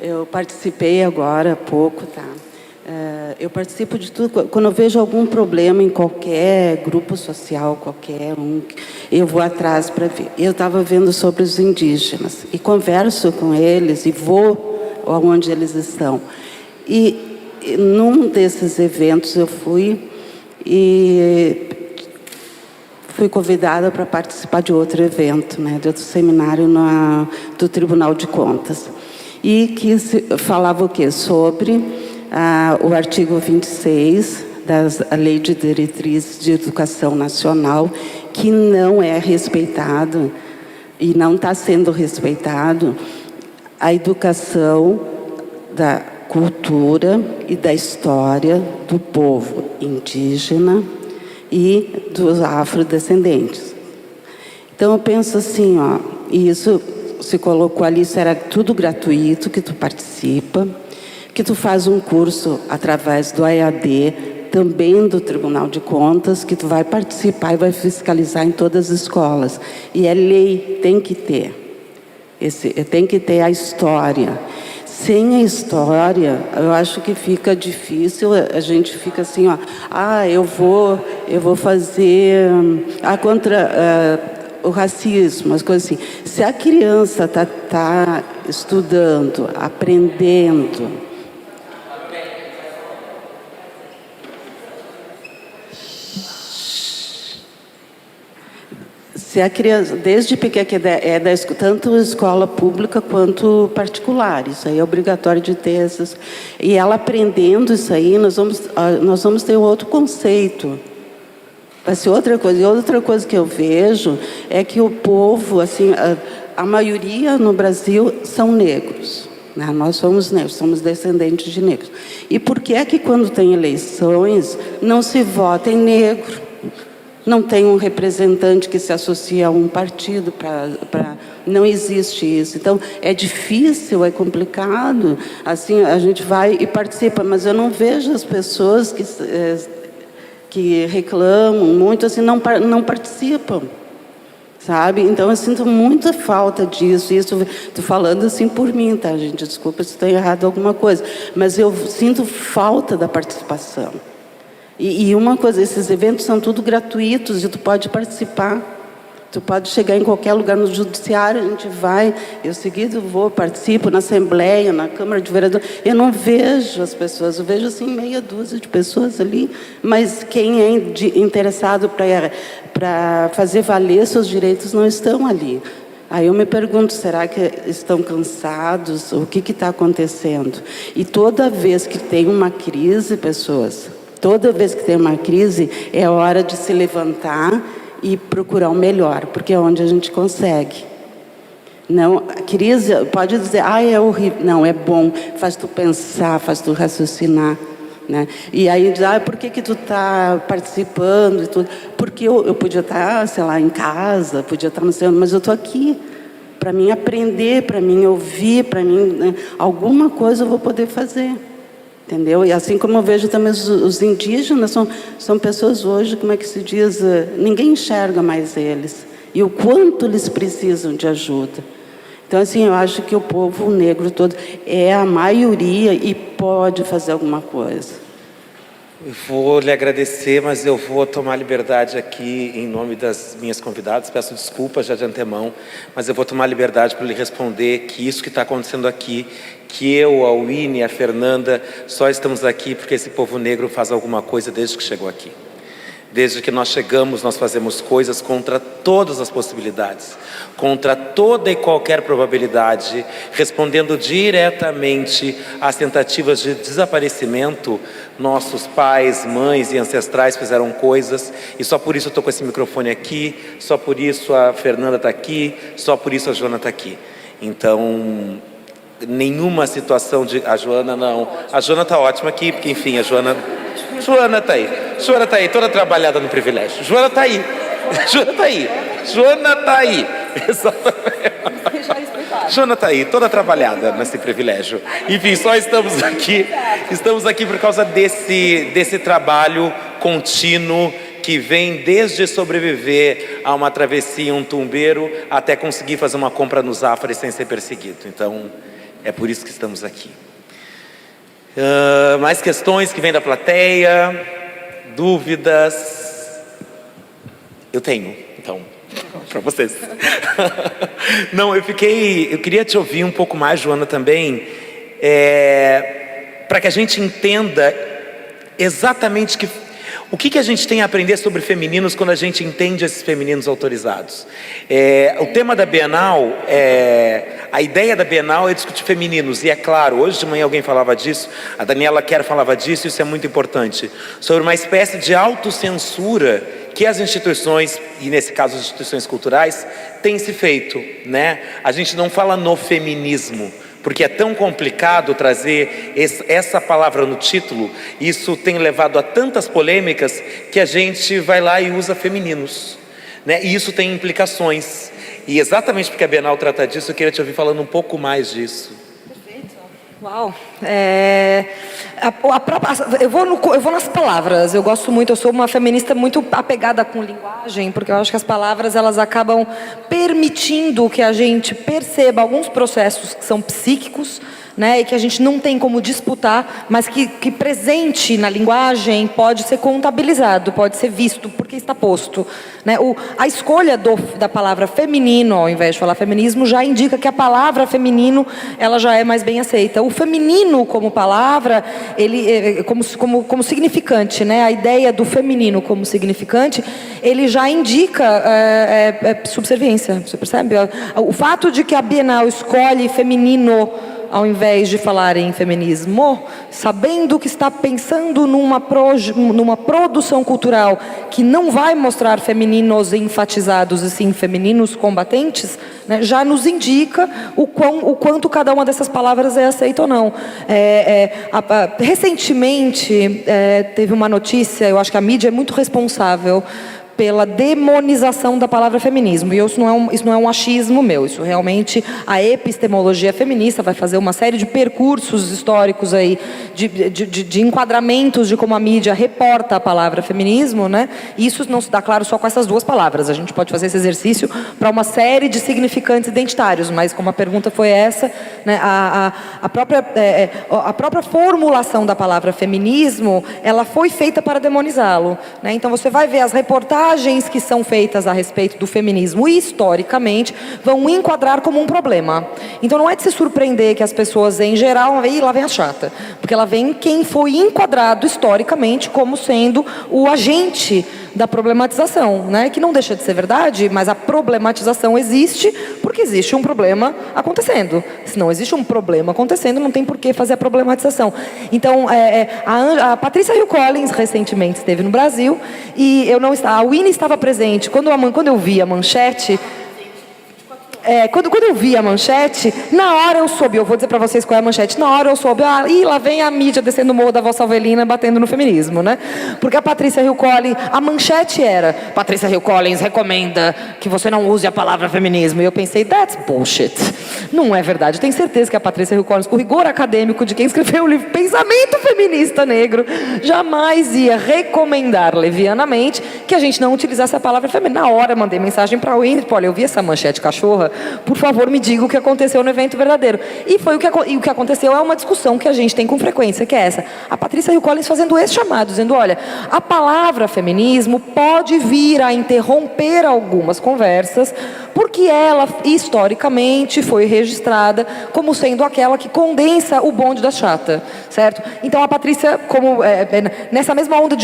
Eu participei agora há pouco, tá? Eu participo de tudo. Quando eu vejo algum problema em qualquer grupo social, qualquer um, eu vou atrás para ver. Eu estava vendo sobre os indígenas e converso com eles e vou onde eles estão. E num desses eventos eu fui convidada para participar de outro evento, né, de outro seminário do Tribunal de Contas. E que falava o quê? Sobre o artigo 26 da Lei de Diretrizes de Educação Nacional, que não é respeitado e não está sendo respeitado a educação da cultura e da história do povo indígena e dos afrodescendentes. Então eu penso assim, ó, e isso se colocou ali, isso era tudo gratuito, que tu participa, que tu faz um curso através do EAD, também do Tribunal de Contas, que tu vai participar e vai fiscalizar em todas as escolas. E é lei, tem que ter. Tem que ter a história. Sem a história, eu acho que fica difícil, a gente fica assim, ó, eu vou fazer contra o racismo, as coisas assim. Se a criança tá estudando, aprendendo, se a criança, desde pequena, tanto escola pública quanto particular, isso aí é obrigatório de ter essas. E ela aprendendo isso aí, nós vamos ter outro conceito. Vai ser outra coisa. E outra coisa que eu vejo é que o povo, assim, a maioria no Brasil são negros. Né? Nós somos negros, somos descendentes de negros. E por que é que quando tem eleições não se vota em negro? Não tem um representante que se associa a um partido não existe isso. Então, é difícil, é complicado. Assim, a gente vai e participa, mas eu não vejo as pessoas que reclamam muito, assim, não participam. Sabe? Então, eu sinto muita falta disso. Isso, estou falando assim por mim, tá, gente? Desculpa se estou errado alguma coisa. Mas eu sinto falta da participação. E uma coisa, esses eventos são tudo gratuitos e tu pode participar. Tu pode chegar em qualquer lugar no judiciário, a gente vai, eu seguido participo na Assembleia, na Câmara de Vereadores. Eu não vejo as pessoas, eu vejo assim meia dúzia de pessoas ali, mas quem é interessado para fazer valer seus direitos não estão ali. Aí eu me pergunto, será que estão cansados? O que está acontecendo? E toda vez que tem uma crise, toda vez que tem uma crise, é hora de se levantar e procurar o melhor, porque é onde a gente consegue. Não, a crise pode dizer, é horrível. Não, é bom, faz tu pensar, faz tu raciocinar. Né? E aí diz, por que tu está participando e tudo? Porque eu podia estar, sei lá, em casa, podia estar no centro, mas eu estou aqui para mim aprender, para mim ouvir, para mim, né? Alguma coisa eu vou poder fazer. Entendeu? E assim como eu vejo também os indígenas, são pessoas hoje, como é que se diz, ninguém enxerga mais eles. E o quanto eles precisam de ajuda. Então, assim, eu acho que o povo negro todo é a maioria e pode fazer alguma coisa. Eu vou lhe agradecer, mas eu vou tomar liberdade aqui em nome das minhas convidadas. Peço desculpas já de antemão, mas eu vou tomar liberdade para lhe responder que isso que está acontecendo aqui, que eu, a Winnie, a Fernanda, só estamos aqui porque esse povo negro faz alguma coisa desde que chegou aqui. Desde que nós chegamos, nós fazemos coisas contra todas as possibilidades, contra toda e qualquer probabilidade, respondendo diretamente às tentativas de desaparecimento. Nossos pais, mães e ancestrais fizeram coisas, e só por isso eu estou com esse microfone aqui, só por isso a Fernanda está aqui, só por isso a Joana está aqui. Então, nenhuma situação de... A Joana não. A Joana está ótima aqui, porque enfim, a Joana está aí. Joana está aí, toda trabalhada no privilégio. Joana está aí. Joana está aí. Joana está aí. Joana está aí, toda trabalhada nesse privilégio. Enfim, só estamos aqui por causa desse trabalho contínuo que vem desde sobreviver a uma travessia em um tumbeiro até conseguir fazer uma compra no Zafari sem ser perseguido. Então, é por isso que estamos aqui. Mais questões que vêm da plateia? Dúvidas? Eu tenho, então, para vocês. Não, eu queria te ouvir um pouco mais, Joana, também, para que a gente entenda exatamente o que a gente tem a aprender sobre femininos quando a gente entende esses femininos autorizados. O tema da Bienal, a ideia da Bienal é discutir femininos, e é claro, hoje de manhã alguém falava disso, a Daniela Kerr falava disso, isso é muito importante, sobre uma espécie de autocensura que as instituições, e nesse caso as instituições culturais, têm se feito, né? A gente não fala no feminismo, porque é tão complicado trazer essa palavra no título. Isso tem levado a tantas polêmicas que a gente vai lá e usa femininos, né? E isso tem implicações. E exatamente porque a Bienal trata disso, eu queria te ouvir falando um pouco mais disso. Perfeito. Uau. Eu vou nas palavras. Eu gosto muito, eu sou uma feminista muito apegada com linguagem, porque eu acho que as palavras elas acabam permitindo que a gente perceba alguns processos que são psíquicos, né, e que a gente não tem como disputar, mas que presente na linguagem pode ser contabilizado, pode ser visto, porque está posto, né? A escolha da palavra feminino, ao invés de falar feminismo, já indica que a palavra feminino ela já é mais bem aceita. O feminino como palavra, ele como significante, né? A ideia do feminino como significante, ele já indica subserviência, você percebe? O fato de que a Bienal escolhe feminino ao invés de falar em feminismo, sabendo que está pensando numa produção cultural que não vai mostrar femininos enfatizados, e sim femininos combatentes, né, já nos indica o quanto cada uma dessas palavras é aceita ou não. Recentemente, teve uma notícia, eu acho que a mídia é muito responsável pela demonização da palavra feminismo. E isso não é um achismo meu, isso realmente a epistemologia feminista vai fazer uma série de percursos históricos aí, de enquadramentos de como a mídia reporta a palavra feminismo, né? E isso não se dá claro só com essas duas palavras, a gente pode fazer esse exercício para uma série de significantes identitários, mas como a pergunta foi essa, né, a própria formulação da palavra feminismo, ela foi feita para demonizá-lo, né? Então você vai ver as reportagens que são feitas a respeito do feminismo e historicamente vão enquadrar como um problema. Então não é de se surpreender que as pessoas em geral, lá vem a chata, porque ela vem quem foi enquadrado historicamente como sendo o agente da problematização, né? Que não deixa de ser verdade, mas a problematização existe porque existe um problema acontecendo. Se não existe um problema acontecendo, não tem por que fazer a problematização. Então, a Patrícia Hill Collins recentemente esteve no Brasil e a Winnie estava presente. Quando eu vi a manchete, quando eu vi a manchete, na hora eu soube, eu vou dizer para vocês qual é a manchete, na hora eu soube, lá vem a mídia descendo o morro da Vossa Alvelina batendo no feminismo, né? Porque a Patrícia Hill Collins, a manchete era, Patrícia Hill Collins recomenda que você não use a palavra feminismo. E eu pensei, that's bullshit. Não é verdade. Eu tenho certeza que a Patrícia Hill Collins, com o rigor acadêmico de quem escreveu o livro Pensamento Feminista Negro, jamais ia recomendar levianamente que a gente não utilizasse a palavra feminina. Na hora eu mandei mensagem para o Winnie, olha, eu vi essa manchete cachorra, por favor, me diga o que aconteceu no evento verdadeiro. E o que aconteceu é uma discussão que a gente tem com frequência, que é essa. A Patrícia Hill Collins fazendo esse chamado, dizendo, olha, a palavra feminismo pode vir a interromper algumas conversas, porque ela, historicamente, foi registrada como sendo aquela que condensa o bonde da chata, certo? Então, a Patrícia, nessa mesma onda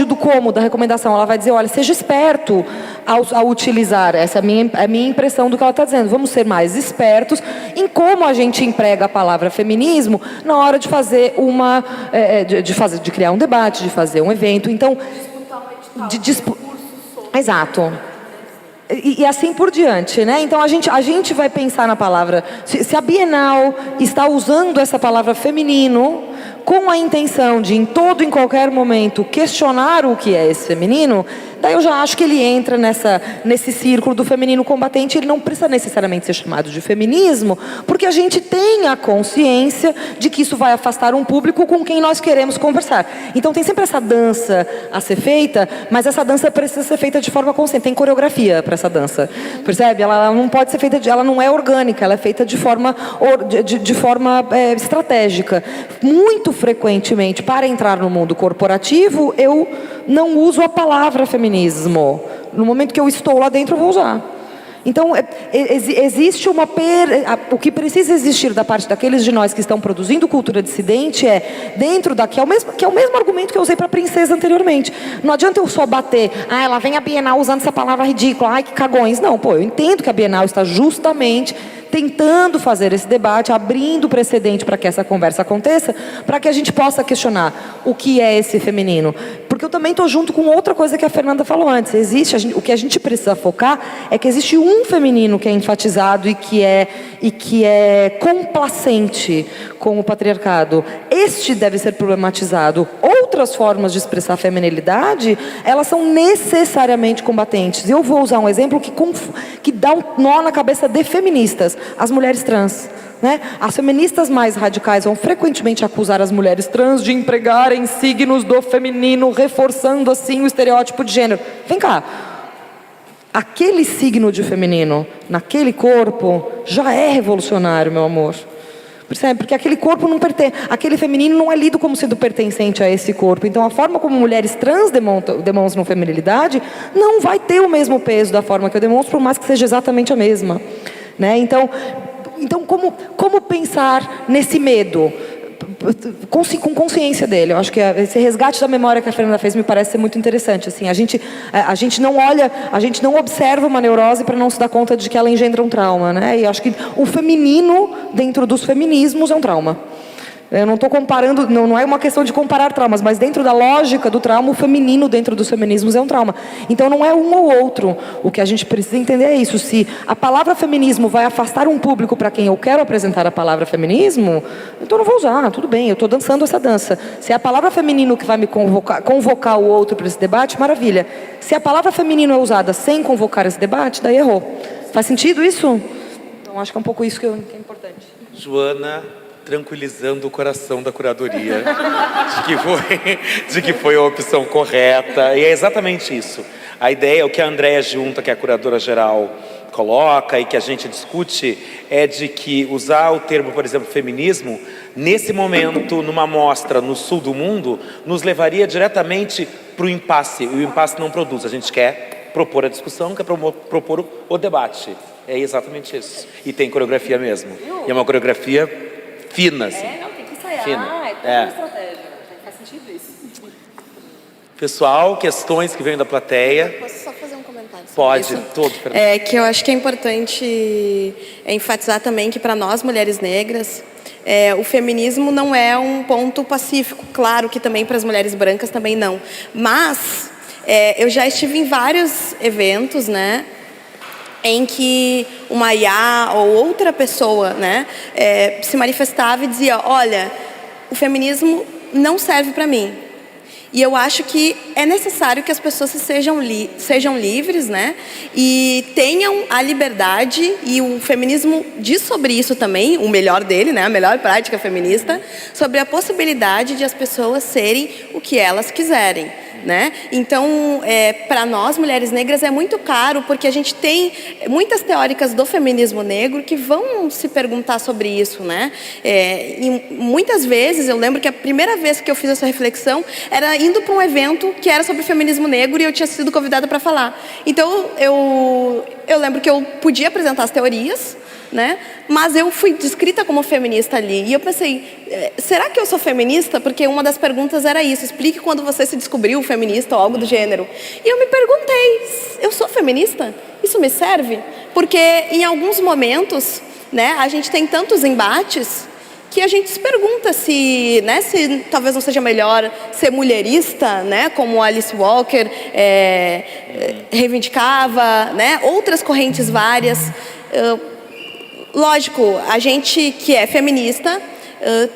da recomendação, ela vai dizer, olha, seja esperto ao utilizar, essa é a minha impressão do que ela está dizendo, vamos ser mais espertos em como a gente emprega a palavra feminismo na hora de fazer de criar um debate, de fazer um evento. Então, exato. E assim por diante, né? Então a gente vai pensar na palavra. Se a Bienal está usando essa palavra feminino com a intenção de, em qualquer momento, questionar o que é esse feminino, daí eu já acho que ele entra nesse círculo do feminino combatente. Ele não precisa necessariamente ser chamado de feminismo, porque a gente tem a consciência de que isso vai afastar um público com quem nós queremos conversar. Então tem sempre essa dança a ser feita, mas essa dança precisa ser feita de forma consciente. Tem coreografia para essa dança, percebe? Ela não pode ser feita, ela não é orgânica, ela é feita de forma estratégica. Muito frequentemente, para entrar no mundo corporativo, eu não uso a palavra feminismo. No momento que eu estou lá dentro, eu vou usar. Então, existe o que precisa existir da parte daqueles de nós que estão produzindo cultura dissidente dentro que é o mesmo argumento que eu usei para a princesa anteriormente. Não adianta eu só bater, ela vem a Bienal usando essa palavra ridícula, ai que cagões. Não, eu entendo que a Bienal está justamente tentando fazer esse debate, abrindo precedente para que essa conversa aconteça, para que a gente possa questionar o que é esse feminino. Porque eu também estou junto com outra coisa que a Fernanda falou antes. O que a gente precisa focar é que existe um feminino que é enfatizado e que é complacente com o patriarcado. Este deve ser problematizado. Outras formas de expressar a feminilidade, elas são necessariamente combatentes. E eu vou usar um exemplo que dá um nó na cabeça de feministas. As mulheres trans. Né? As feministas mais radicais vão frequentemente acusar as mulheres trans de empregarem signos do feminino, reforçando assim o estereótipo de gênero. Vem cá. Aquele signo de feminino naquele corpo já é revolucionário, meu amor. Percebe? Porque aquele corpo não pertence, aquele feminino não é lido como sendo pertencente a esse corpo. Então a forma como mulheres trans demonstram feminilidade não vai ter o mesmo peso da forma que eu demonstro, por mais que seja exatamente a mesma. Né? Então como pensar nesse medo? Com consciência dele. Eu acho que esse resgate da memória que a Fernanda fez me parece ser muito interessante. Assim, a gente não olha, a gente não observa uma neurose para não se dar conta de que ela engendra um trauma, né? E acho que o feminino dentro dos feminismos é um trauma. Eu não estou comparando, não é uma questão de comparar traumas, mas dentro da lógica do trauma, o feminino dentro dos feminismos é um trauma. Então não é um ou outro. O que a gente precisa entender é isso. Se a palavra feminismo vai afastar um público para quem eu quero apresentar a palavra feminismo, então eu não vou usar, tudo bem, eu estou dançando essa dança. Se é a palavra feminino que vai me convocar o outro para esse debate, maravilha. Se a palavra feminino é usada sem convocar esse debate, daí errou. Faz sentido isso? Então acho que é um pouco isso que é importante. Joana, tranquilizando o coração da curadoria de que foi a opção correta. E é exatamente isso. A ideia, o que a Andréa Junta, que é a curadora-geral, coloca e que a gente discute, é de que usar o termo, por exemplo, feminismo, nesse momento, numa mostra no sul do mundo, nos levaria diretamente para o impasse. E o impasse não produz. A gente quer propor a discussão, quer propor o debate. É exatamente isso. E tem coreografia mesmo. E é uma coreografia fina, assim. Não, tem que ensaiar. Fina. É toda uma estratégia. Faz sentido isso. Pessoal, questões que vêm da plateia. Posso só fazer um comentário sobre Pode, isso? todo, Fernanda. Que eu acho que é importante enfatizar também que para nós, mulheres negras, o feminismo não é um ponto pacífico. Claro que também para as mulheres brancas também não. Mas eu já estive em vários eventos, né, em que uma IA ou outra pessoa, né, se manifestava e dizia, olha, o feminismo não serve para mim. E eu acho que é necessário que as pessoas sejam livres, né, e tenham a liberdade, e o feminismo diz sobre isso também, o melhor dele, né, a melhor prática feminista, sobre a possibilidade de as pessoas serem o que elas quiserem. Né? Então, para nós, mulheres negras, é muito caro, porque a gente tem muitas teóricas do feminismo negro que vão se perguntar sobre isso. Né? E muitas vezes, eu lembro que a primeira vez que eu fiz essa reflexão era indo para um evento que era sobre feminismo negro e eu tinha sido convidada para falar. Então, eu lembro que eu podia apresentar as teorias, né? Mas eu fui descrita como feminista ali. E eu pensei, será que eu sou feminista? Porque uma das perguntas era isso, explique quando você se descobriu feminista ou algo do gênero. E eu me perguntei, eu sou feminista? Isso me serve? Porque em alguns momentos, né, a gente tem tantos embates que a gente se pergunta se talvez não seja melhor ser mulherista, né, como Alice Walker reivindicava, né, outras correntes várias. Lógico, a gente que é feminista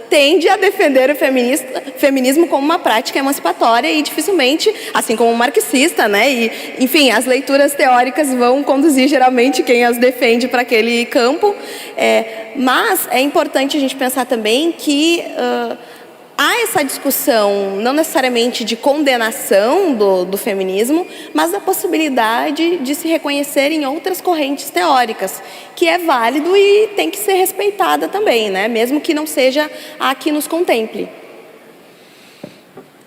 tende a defender o feminismo como uma prática emancipatória e dificilmente, assim como o marxista, né? E, enfim, as leituras teóricas vão conduzir geralmente quem as defende para aquele campo. Mas é importante a gente pensar também que há essa discussão, não necessariamente de condenação do feminismo, mas da possibilidade de se reconhecer em outras correntes teóricas, que é válido e tem que ser respeitada também, né? Mesmo que não seja a que nos contemple.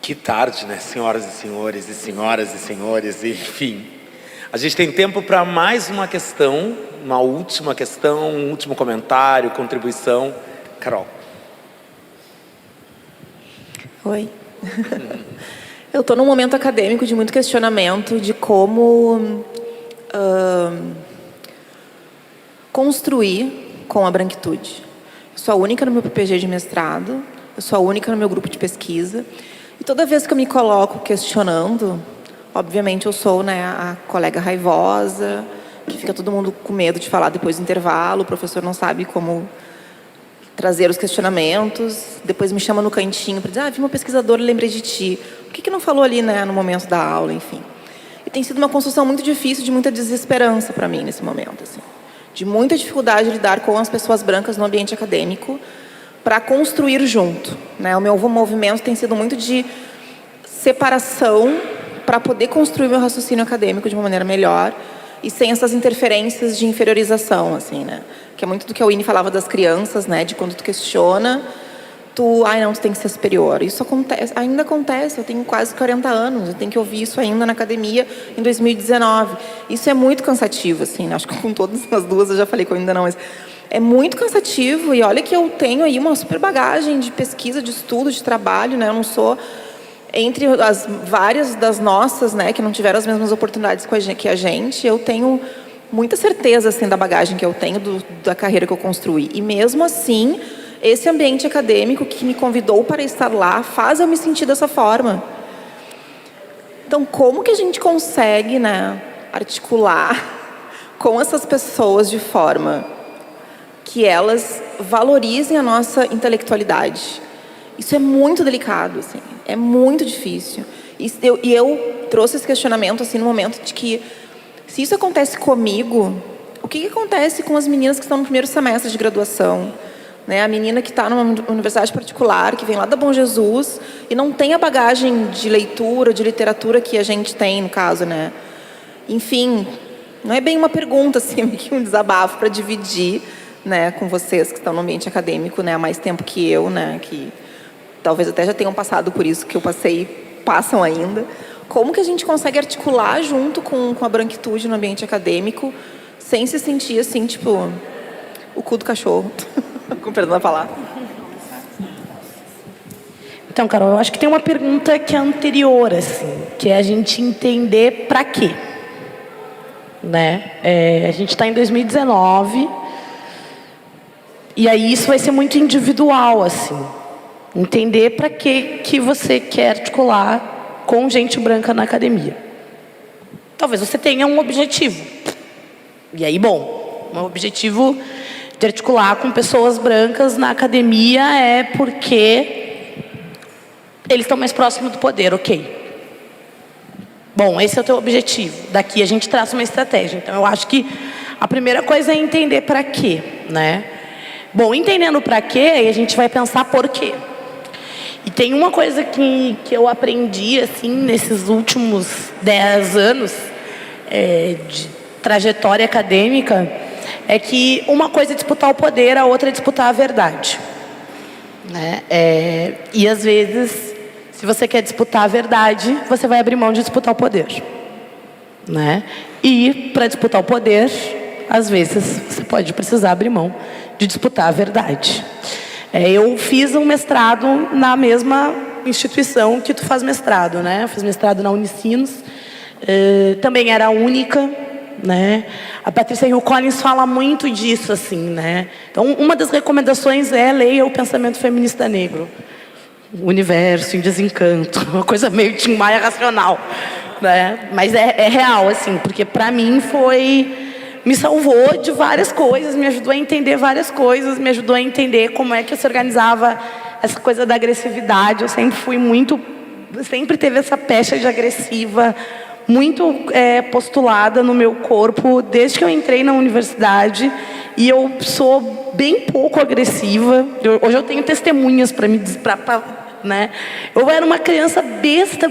Que tarde, né, senhoras e senhores, e senhoras e senhores, enfim. A gente tem tempo para mais uma questão, uma última questão, um último comentário, contribuição. Carol. Oi. Eu estou num momento acadêmico de muito questionamento de como construir com a branquitude. Eu sou a única no meu PPG de mestrado, eu sou a única no meu grupo de pesquisa, e toda vez que eu me coloco questionando, obviamente eu sou, né, a colega raivosa, que fica todo mundo com medo de falar depois do intervalo, o professor não sabe como trazer os questionamentos, depois me chama no cantinho para dizer, vi uma pesquisadora e lembrei de ti. Por que não falou ali, né, no momento da aula, enfim. E tem sido uma construção muito difícil, de muita desesperança para mim nesse momento, assim. De muita dificuldade de lidar com as pessoas brancas no ambiente acadêmico para construir junto, né? O meu movimento tem sido muito de separação para poder construir meu raciocínio acadêmico de uma maneira melhor e sem essas interferências de inferiorização, assim, né? Que é muito do que a Winnie falava das crianças, né? De quando tu questiona, tu tem que ser superior. Isso ainda acontece, eu tenho quase 40 anos, eu tenho que ouvir isso ainda na academia em 2019. Isso é muito cansativo, assim, né? Acho que com todas as duas eu já falei que eu ainda não, mas é muito cansativo, e olha que eu tenho aí uma super bagagem de pesquisa, de estudo, de trabalho, né? Eu não sou entre as várias das nossas, né, que não tiveram as mesmas oportunidades que a gente, eu tenho muita certeza, assim, da bagagem que eu tenho, da carreira que eu construí. E mesmo assim, esse ambiente acadêmico que me convidou para estar lá faz eu me sentir dessa forma. Então, como que a gente consegue, né, articular com essas pessoas de forma que elas valorizem a nossa intelectualidade? Isso é muito delicado, assim, é muito difícil. E eu trouxe esse questionamento assim, no momento de que, se isso acontece comigo, o que acontece com as meninas que estão no primeiro semestre de graduação? Né? A menina que está numa universidade particular, que vem lá da Bom Jesus, e não tem a bagagem de leitura, de literatura que a gente tem, no caso, né? Enfim, não é bem uma pergunta, assim, é que um desabafo para dividir, né, com vocês que estão no ambiente acadêmico, né, há mais tempo que eu, né, que talvez até já tenham passado por isso que eu passei e passam ainda. Como que a gente consegue articular junto com a branquitude no ambiente acadêmico sem se sentir assim, tipo, o cu do cachorro? Com perdão da palavra. Então, Carol, eu acho que tem uma pergunta que é anterior, assim, que é a gente entender para quê. Né? A gente está em 2019 e aí isso vai ser muito individual, assim. Entender para que você quer articular com gente branca na academia. Talvez você tenha um objetivo. E aí, bom, um objetivo de articular com pessoas brancas na academia é porque eles estão mais próximos do poder, ok. Bom, esse é o teu objetivo. Daqui a gente traça uma estratégia. Então, eu acho que a primeira coisa é entender para quê, né? Bom, entendendo para quê, aí a gente vai pensar por quê. E tem uma coisa que eu aprendi, assim, nesses últimos 10 anos de trajetória acadêmica, é que uma coisa é disputar o poder, a outra é disputar a verdade. Né? E, às vezes, se você quer disputar a verdade, você vai abrir mão de disputar o poder. Né? E, para disputar o poder, às vezes, você pode precisar abrir mão de disputar a verdade. Eu fiz um mestrado na mesma instituição que tu faz mestrado, né? Eu fiz mestrado na Unicinos, também era a única, né? A Patrícia Hill Collins fala muito disso, assim, né? Então, uma das recomendações é leia o pensamento feminista negro. O universo em desencanto, uma coisa meio Tim Maia racional, né? Mas é real, assim, porque para mim foi me salvou de várias coisas, me ajudou a entender várias coisas, me ajudou a entender como é que se organizava essa coisa da agressividade. Eu sempre teve essa pecha de agressiva muito postulada no meu corpo desde que eu entrei na universidade, e eu sou bem pouco agressiva. Hoje eu tenho testemunhas para me dizer, né? Eu era uma criança besta,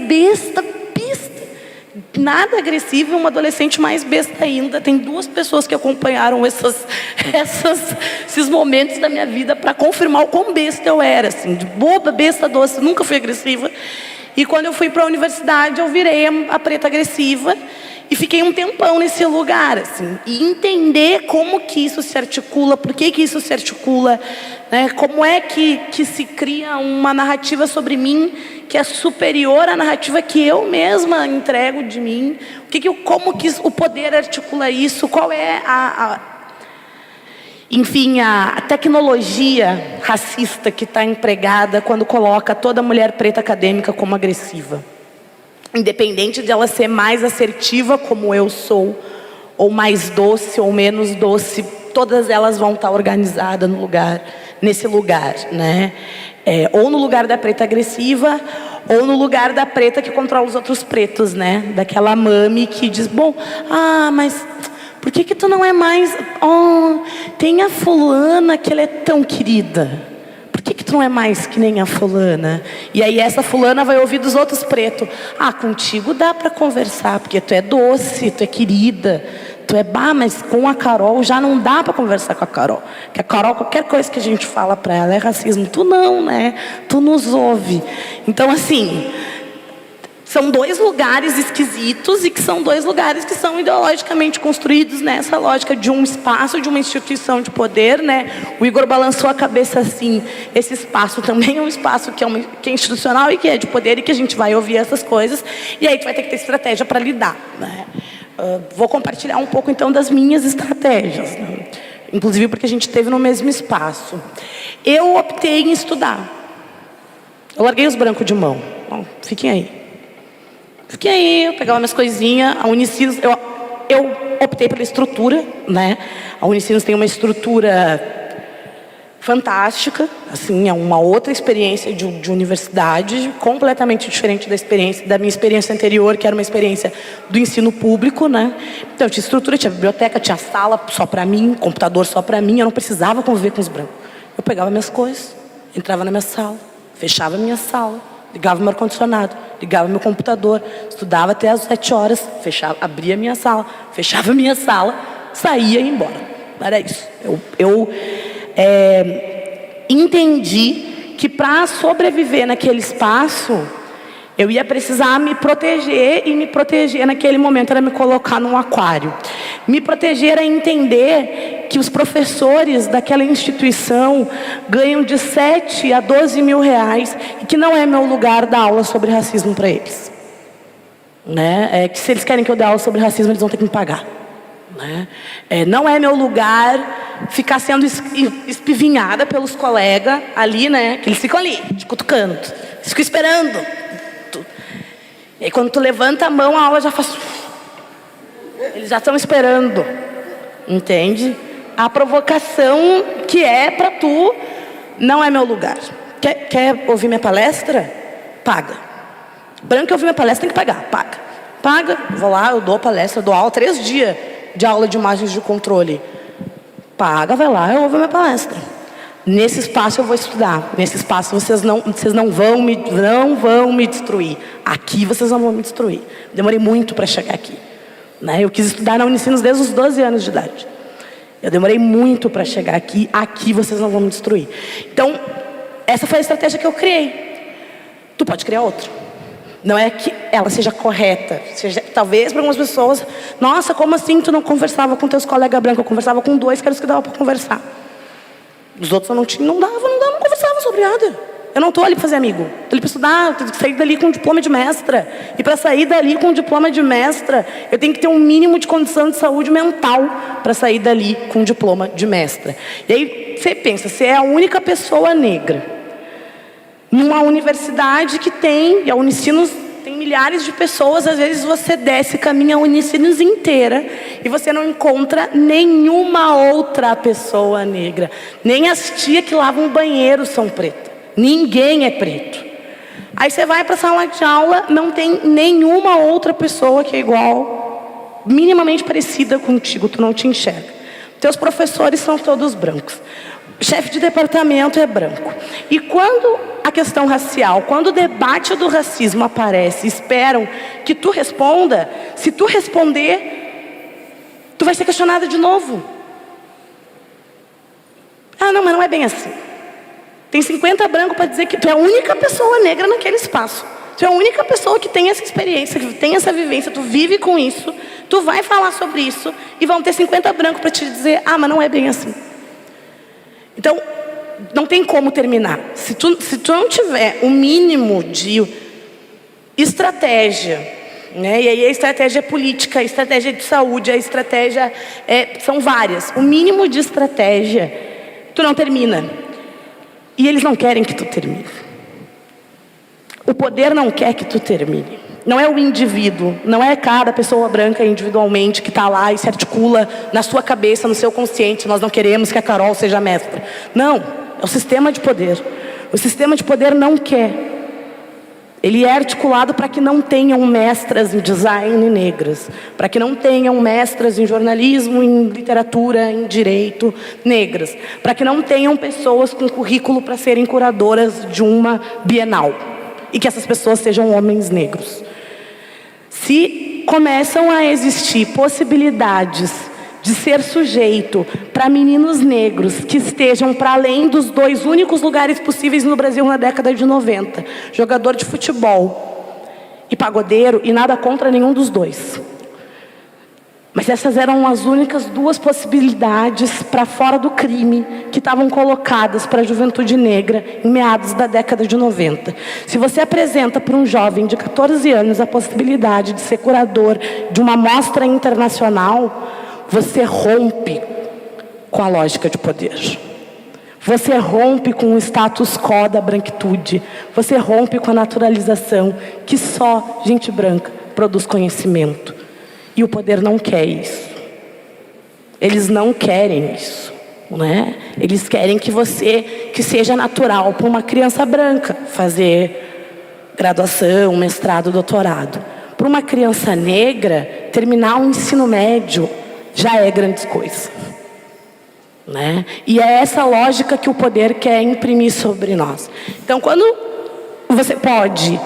nada agressiva, e uma adolescente mais besta ainda. Tem 2 pessoas que acompanharam esses momentos da minha vida para confirmar o quão besta eu era, assim, de boba, besta, doce. Nunca fui agressiva. E quando eu fui para a universidade, eu virei a preta agressiva e fiquei um tempão nesse lugar, assim, e entender como que isso se articula, por que isso se articula, né? Como é que se cria uma narrativa sobre mim que é superior à narrativa que eu mesma entrego de mim. Como que o poder articula isso? Qual é enfim, a tecnologia racista que está empregada quando coloca toda mulher preta acadêmica como agressiva. Independente de ela ser mais assertiva, como eu sou, ou mais doce ou menos doce, todas elas vão estar organizadas nesse lugar, né? Ou no lugar da preta agressiva, ou no lugar da preta que controla os outros pretos, né? Daquela mami que diz, bom, mas por que tu não é mais... tem a fulana que ela é tão querida. Por que tu não é mais que nem a fulana? E aí essa fulana vai ouvir dos outros pretos. Contigo dá para conversar, porque tu é doce, tu é querida. Tu é, mas com a Carol já não dá para conversar com a Carol. Porque a Carol, qualquer coisa que a gente fala para ela é racismo. Tu não, né? Tu nos ouve. Então, assim... São 2 lugares esquisitos, e que são 2 lugares que são ideologicamente construídos nessa lógica de um espaço, de uma instituição de poder, né? O Igor balançou a cabeça assim. Esse espaço também é um espaço que é institucional e que é de poder, e que a gente vai ouvir essas coisas. E aí tu vai ter que ter estratégia para lidar, né? Vou compartilhar um pouco então das minhas estratégias, né? Inclusive porque a gente esteve no mesmo espaço. Eu optei em estudar. Eu larguei os brancos de mão. Fiquem aí. Fiquei aí, eu pegava minhas coisinhas. A Unicinos, eu optei pela estrutura, né? A Unicinos tem uma estrutura fantástica, assim, é uma outra experiência de universidade, completamente diferente da minha experiência anterior, que era uma experiência do ensino público, né? Então, tinha estrutura, tinha biblioteca, tinha sala só para mim, computador só para mim, eu não precisava conviver com os brancos. Eu pegava minhas coisas, entrava na minha sala, fechava a minha sala, ligava meu ar-condicionado, ligava meu computador, estudava até às 7 horas, abria minha sala, fechava minha sala, saía e ia embora. Era isso. Eu entendi que para sobreviver naquele espaço, eu ia precisar me proteger, e me proteger naquele momento era me colocar num aquário. Me proteger era entender que os professores daquela instituição ganham de 7 a 12 mil reais, e que não é meu lugar dar aula sobre racismo para eles, né? Que se eles querem que eu dê aula sobre racismo, eles vão ter que me pagar, né? Não é meu lugar ficar sendo espivinhada pelos colegas ali, né? Que eles ficam ali, te cutucando, eles ficam esperando. E aí quando tu levanta a mão, a aula já faz... Eles já estão esperando, entende? A provocação que é para tu não é meu lugar. Quer ouvir minha palestra? Paga. Branco, quer ouvir minha palestra, tem que pagar. Paga, vou lá, eu dou palestra, dou aula, 3 dias de aula de imagens de controle. Paga, vai lá, eu ouvo minha palestra. Nesse espaço eu vou estudar. Nesse espaço vocês não vão me destruir. Aqui vocês não vão me destruir. Demorei muito para chegar aqui, né? Eu quis estudar na Unicinos desde os 12 anos de idade. Eu demorei muito para chegar aqui. Aqui vocês não vão me destruir. Então, essa foi a estratégia que eu criei. Tu pode criar outra. Não é que ela seja correta. Talvez para algumas pessoas, nossa, como assim tu não conversava com teus colegas brancos? Eu conversava com 2, que era os que dava para conversar. Os outros eu não conversava sobre nada. Eu não estou ali para fazer amigo. Estou ali para estudar, tenho que sair dali com um diploma de mestra. E para sair dali com um diploma de mestra, eu tenho que ter um mínimo de condição de saúde mental para sair dali com um diploma de mestra. E aí você pensa, você é a única pessoa negra numa universidade que tem, e a Unicinos tem milhares de pessoas, às vezes você desce, caminha a Unicinos inteira e você não encontra nenhuma outra pessoa negra. Nem as tias que lavam o banheiro são pretas. Ninguém é preto. Aí você vai para a sala de aula, não tem nenhuma outra pessoa que é igual, minimamente parecida contigo, tu não te enxerga. Teus professores são todos brancos. O chefe de departamento é branco. E quando a questão racial, quando o debate do racismo aparece, esperam que tu responda, se tu responder, tu vai ser questionada de novo. Ah, não, mas não é bem assim. Tem 50 brancos para dizer que tu é a única pessoa negra naquele espaço. Tu é a única pessoa que tem essa experiência, que tem essa vivência, tu vive com isso, tu vai falar sobre isso, e vão ter 50 brancos para te dizer, ah, mas não é bem assim. Então, não tem como terminar. Se tu não tiver o mínimo de estratégia, né? E aí a estratégia é política, a estratégia de saúde, a estratégia são várias. O mínimo de estratégia, tu não termina. E eles não querem que tu termine. O poder não quer que tu termine. Não é o indivíduo, não é cada pessoa branca individualmente que está lá e se articula na sua cabeça, no seu consciente. Nós não queremos que a Carol seja mestra. Não, é o sistema de poder. O sistema de poder não quer. Ele é articulado para que não tenham mestras em design negras, para que não tenham mestras em jornalismo, em literatura, em direito negras, para que não tenham pessoas com currículo para serem curadoras de uma bienal e que essas pessoas sejam homens negros. Se começam a existir possibilidades de ser sujeito para meninos negros que estejam para além dos 2 únicos lugares possíveis no Brasil na década de 90, jogador de futebol e pagodeiro, e nada contra nenhum dos dois. Mas essas eram as únicas 2 possibilidades para fora do crime que estavam colocadas para a juventude negra em meados da década de 90. Se você apresenta para um jovem de 14 anos a possibilidade de ser curador de uma mostra internacional, você rompe com a lógica de poder. Você rompe com o status quo da branquitude. Você rompe com a naturalização que só gente branca produz conhecimento. E o poder não quer isso. Eles não querem isso, né? Eles querem que seja natural para uma criança branca fazer graduação, mestrado, doutorado. Para uma criança negra, terminar o ensino médio já é grande coisa, né? E é essa lógica que o poder quer imprimir sobre nós. Então, quando você pode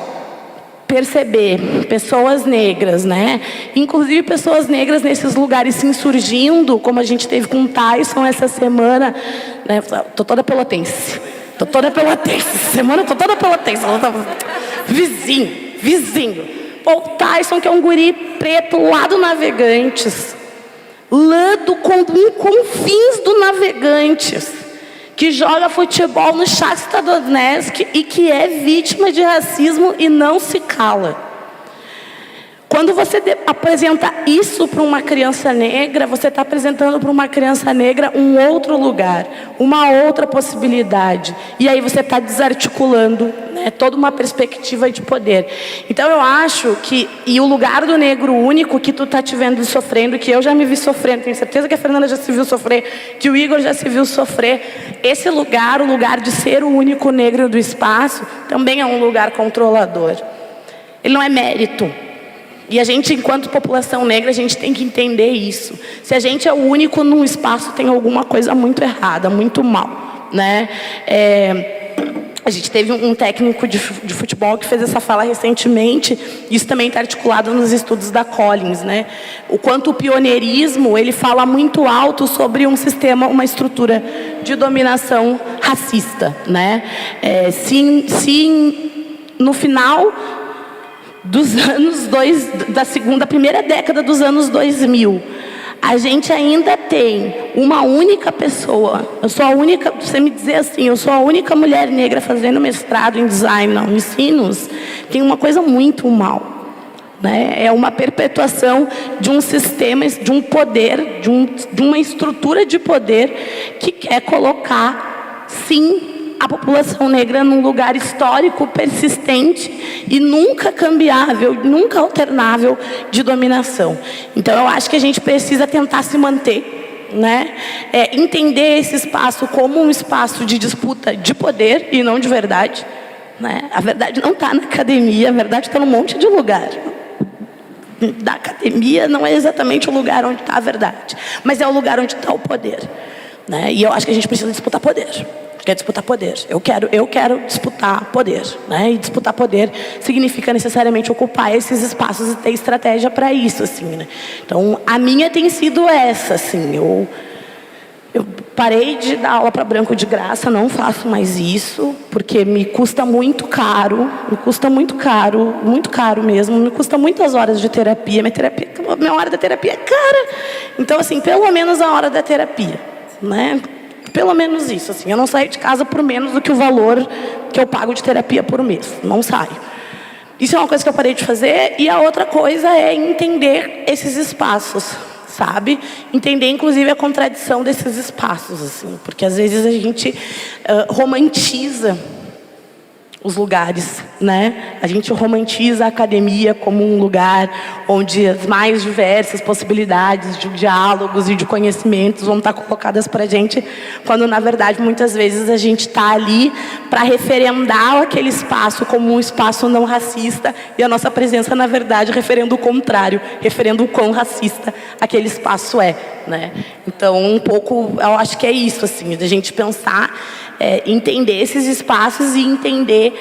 perceber pessoas negras, né? Inclusive pessoas negras nesses lugares se insurgindo, como a gente teve com o Tyson essa semana, né? Tô toda pelotense. Semana tô toda pelotense. Vizinho. Pô, o Tyson, que é um guri preto lá do Navegantes, lá do confins do Navegantes, que joga futebol no Shakhtar Donetsk e que é vítima de racismo e não se cala. Quando você apresenta isso para uma criança negra, você está apresentando para uma criança negra um outro lugar, uma outra possibilidade. E aí você está desarticulando, né, toda uma perspectiva de poder. Então eu acho que, e o lugar do negro único que tu está te vendo sofrendo, que eu já me vi sofrendo, tenho certeza que a Fernanda já se viu sofrer, que o Igor já se viu sofrer, esse lugar, o lugar de ser o único negro do espaço, também é um lugar controlador. Ele não é mérito. E a gente, enquanto população negra, a gente tem que entender isso. Se a gente é o único num espaço, tem alguma coisa muito errada, muito mal, né? A gente teve um técnico de futebol que fez essa fala recentemente. Isso também está articulado nos estudos da Collins, né? O quanto o pioneirismo, ele fala muito alto sobre um sistema, uma estrutura de dominação racista, né? No final dos anos da primeira década dos anos 2000, a gente ainda tem uma única pessoa, eu sou a única, você me dizer assim, eu sou a única mulher negra fazendo mestrado em design na Unicinos, tem uma coisa muito mal, né? É uma perpetuação de um sistema, de um poder, de uma estrutura de poder que quer colocar, sim, a população negra num lugar histórico persistente e nunca cambiável, nunca alternável de dominação. Então, eu acho que a gente precisa tentar se manter, né? Entender esse espaço como um espaço de disputa de poder e não de verdade, né? A verdade não está na academia, a verdade está num monte de lugar. Da academia não é exatamente o lugar onde está a verdade, mas é o lugar onde está o poder, né? E eu acho que a gente precisa disputar poder. Quer disputar poder. Eu quero disputar poder, né? E disputar poder significa necessariamente ocupar esses espaços e ter estratégia para isso, assim, né? Então, a minha tem sido essa, assim. Eu parei de dar aula para branco de graça, não faço mais isso, porque me custa muito caro, muito caro mesmo, me custa muitas horas de terapia. Minha hora da terapia é cara. Então, assim, pelo menos a hora da terapia, né? Pelo menos isso, assim. Eu não saio de casa por menos do que o valor que eu pago de terapia por mês. Não saio. Isso é uma coisa que eu parei de fazer. E a outra coisa é entender esses espaços, sabe? Entender, inclusive, a contradição desses espaços, assim. Porque, às vezes, a gente romantiza os lugares, né? A gente romantiza a academia como um lugar onde as mais diversas possibilidades de diálogos e de conhecimentos vão estar colocadas para a gente, quando, na verdade, muitas vezes a gente está ali para referendar aquele espaço como um espaço não racista e a nossa presença, na verdade, referendo o contrário, referendo o quão racista aquele espaço é, né? Então, um pouco, eu acho que é isso, assim, da gente pensar, entender esses espaços e entender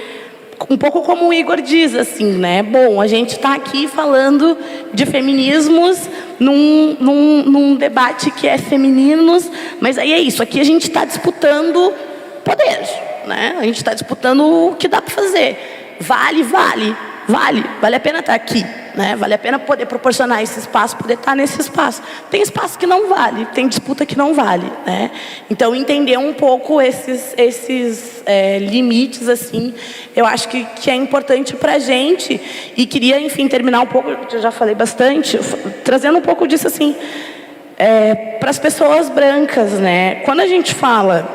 um pouco como o Igor diz, assim, né? Bom, a gente está aqui falando de feminismos num debate que é femininos, mas aí é isso, aqui a gente está disputando poder, né? A gente está disputando o que dá para fazer. Vale a pena estar aqui, né? Vale a pena poder proporcionar esse espaço, poder estar nesse espaço. Tem espaço que não vale, tem disputa que não vale, né? Então, entender um pouco esses limites, assim, eu acho que é importante para a gente. E queria, enfim, terminar um pouco, eu já falei bastante, trazendo um pouco disso, assim, para as pessoas brancas, né? Quando a gente fala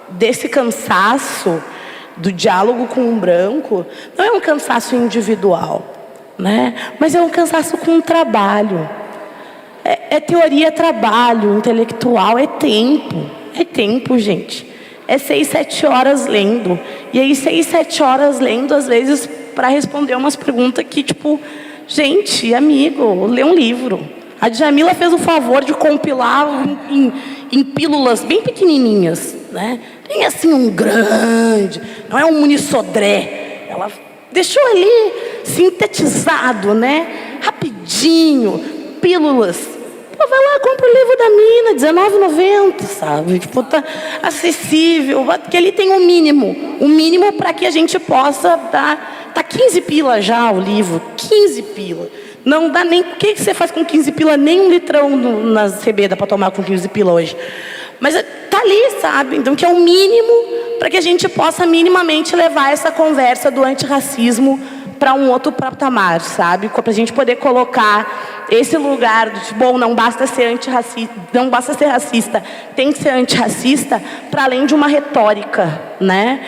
desse cansaço do diálogo com um branco, não é um cansaço individual, né? Mas é um cansaço com o trabalho. É teoria, trabalho, intelectual, é tempo, gente. É 6, 7 horas lendo. E aí 6, 7 horas lendo, às vezes, para responder umas perguntas que, tipo, gente, amigo, lê um livro. A Djamila fez o favor de compilar em pílulas bem pequenininhas, né? Tem assim um grande, não é um Muniz Sodré. Ela deixou ali sintetizado, né? Rapidinho, pílulas. Pô, vai lá, compra o livro da mina, R$19,90, sabe? Tipo, tá acessível, porque ali tem um mínimo para que a gente possa dar. Tá 15 pila já o livro, 15 pila. Não dá nem. O que você faz com 15 pila? Nem um litrão nas CB dá para tomar com 15 pila hoje. Mas tá ali, sabe? Então, que é o mínimo para que a gente possa minimamente levar essa conversa do antirracismo para um outro patamar, sabe? Para a gente poder colocar esse lugar de, bom, não basta ser antirracista, não basta ser racista, tem que ser antirracista, para além de uma retórica, né?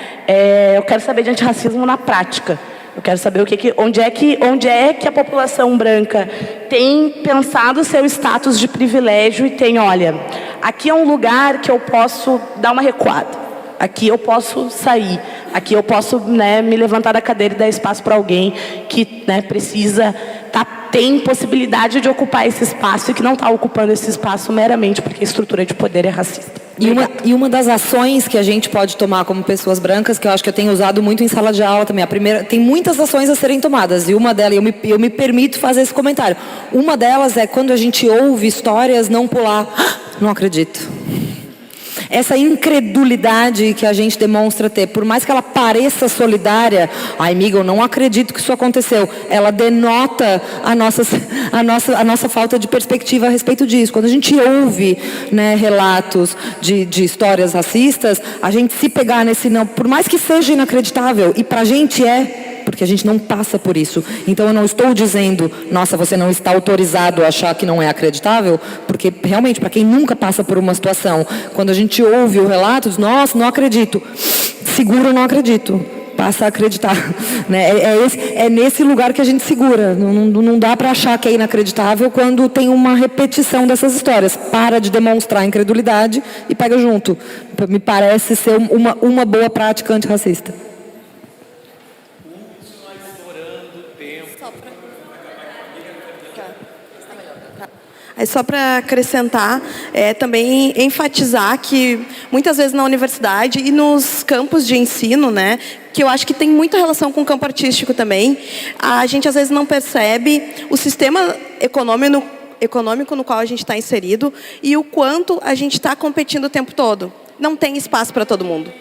Eu quero saber de antirracismo na prática. Eu quero saber onde é que a população branca tem pensado seu status de privilégio e tem, olha, aqui é um lugar que eu posso dar uma recuada, aqui eu posso sair, aqui eu posso, né, me levantar da cadeira e dar espaço para alguém que, né, tem possibilidade de ocupar esse espaço e que não está ocupando esse espaço meramente porque a estrutura de poder é racista. E uma das ações que a gente pode tomar como pessoas brancas, que eu acho que eu tenho usado muito em sala de aula também, tem muitas ações a serem tomadas, e uma delas, eu me permito fazer esse comentário, uma delas é quando a gente ouve histórias, não pular, não acredito. Essa incredulidade que a gente demonstra ter, por mais que ela pareça solidária, ai, amiga, eu não acredito que isso aconteceu, ela denota a nossa falta de perspectiva a respeito disso. Quando a gente ouve, né, relatos de histórias racistas, a gente se pegar nesse não, por mais que seja inacreditável, e pra gente porque a gente não passa por isso. Então eu não estou dizendo, nossa, você não está autorizado a achar que não é acreditável, porque realmente, para quem nunca passa por uma situação, quando a gente ouve o relato, diz, nossa, não acredito, seguro, não acredito. passa a acreditar. Né? É nesse lugar que a gente segura. Não dá para achar que é inacreditável quando tem uma repetição dessas histórias. Para de demonstrar incredulidade e pega junto. Me parece ser uma boa prática antirracista. Aí só para acrescentar, também enfatizar que muitas vezes na universidade e nos campos de ensino, né, que eu acho que tem muita relação com o campo artístico também, a gente às vezes não percebe o sistema econômico no qual a gente está inserido e o quanto a gente está competindo o tempo todo. Não tem espaço para todo mundo.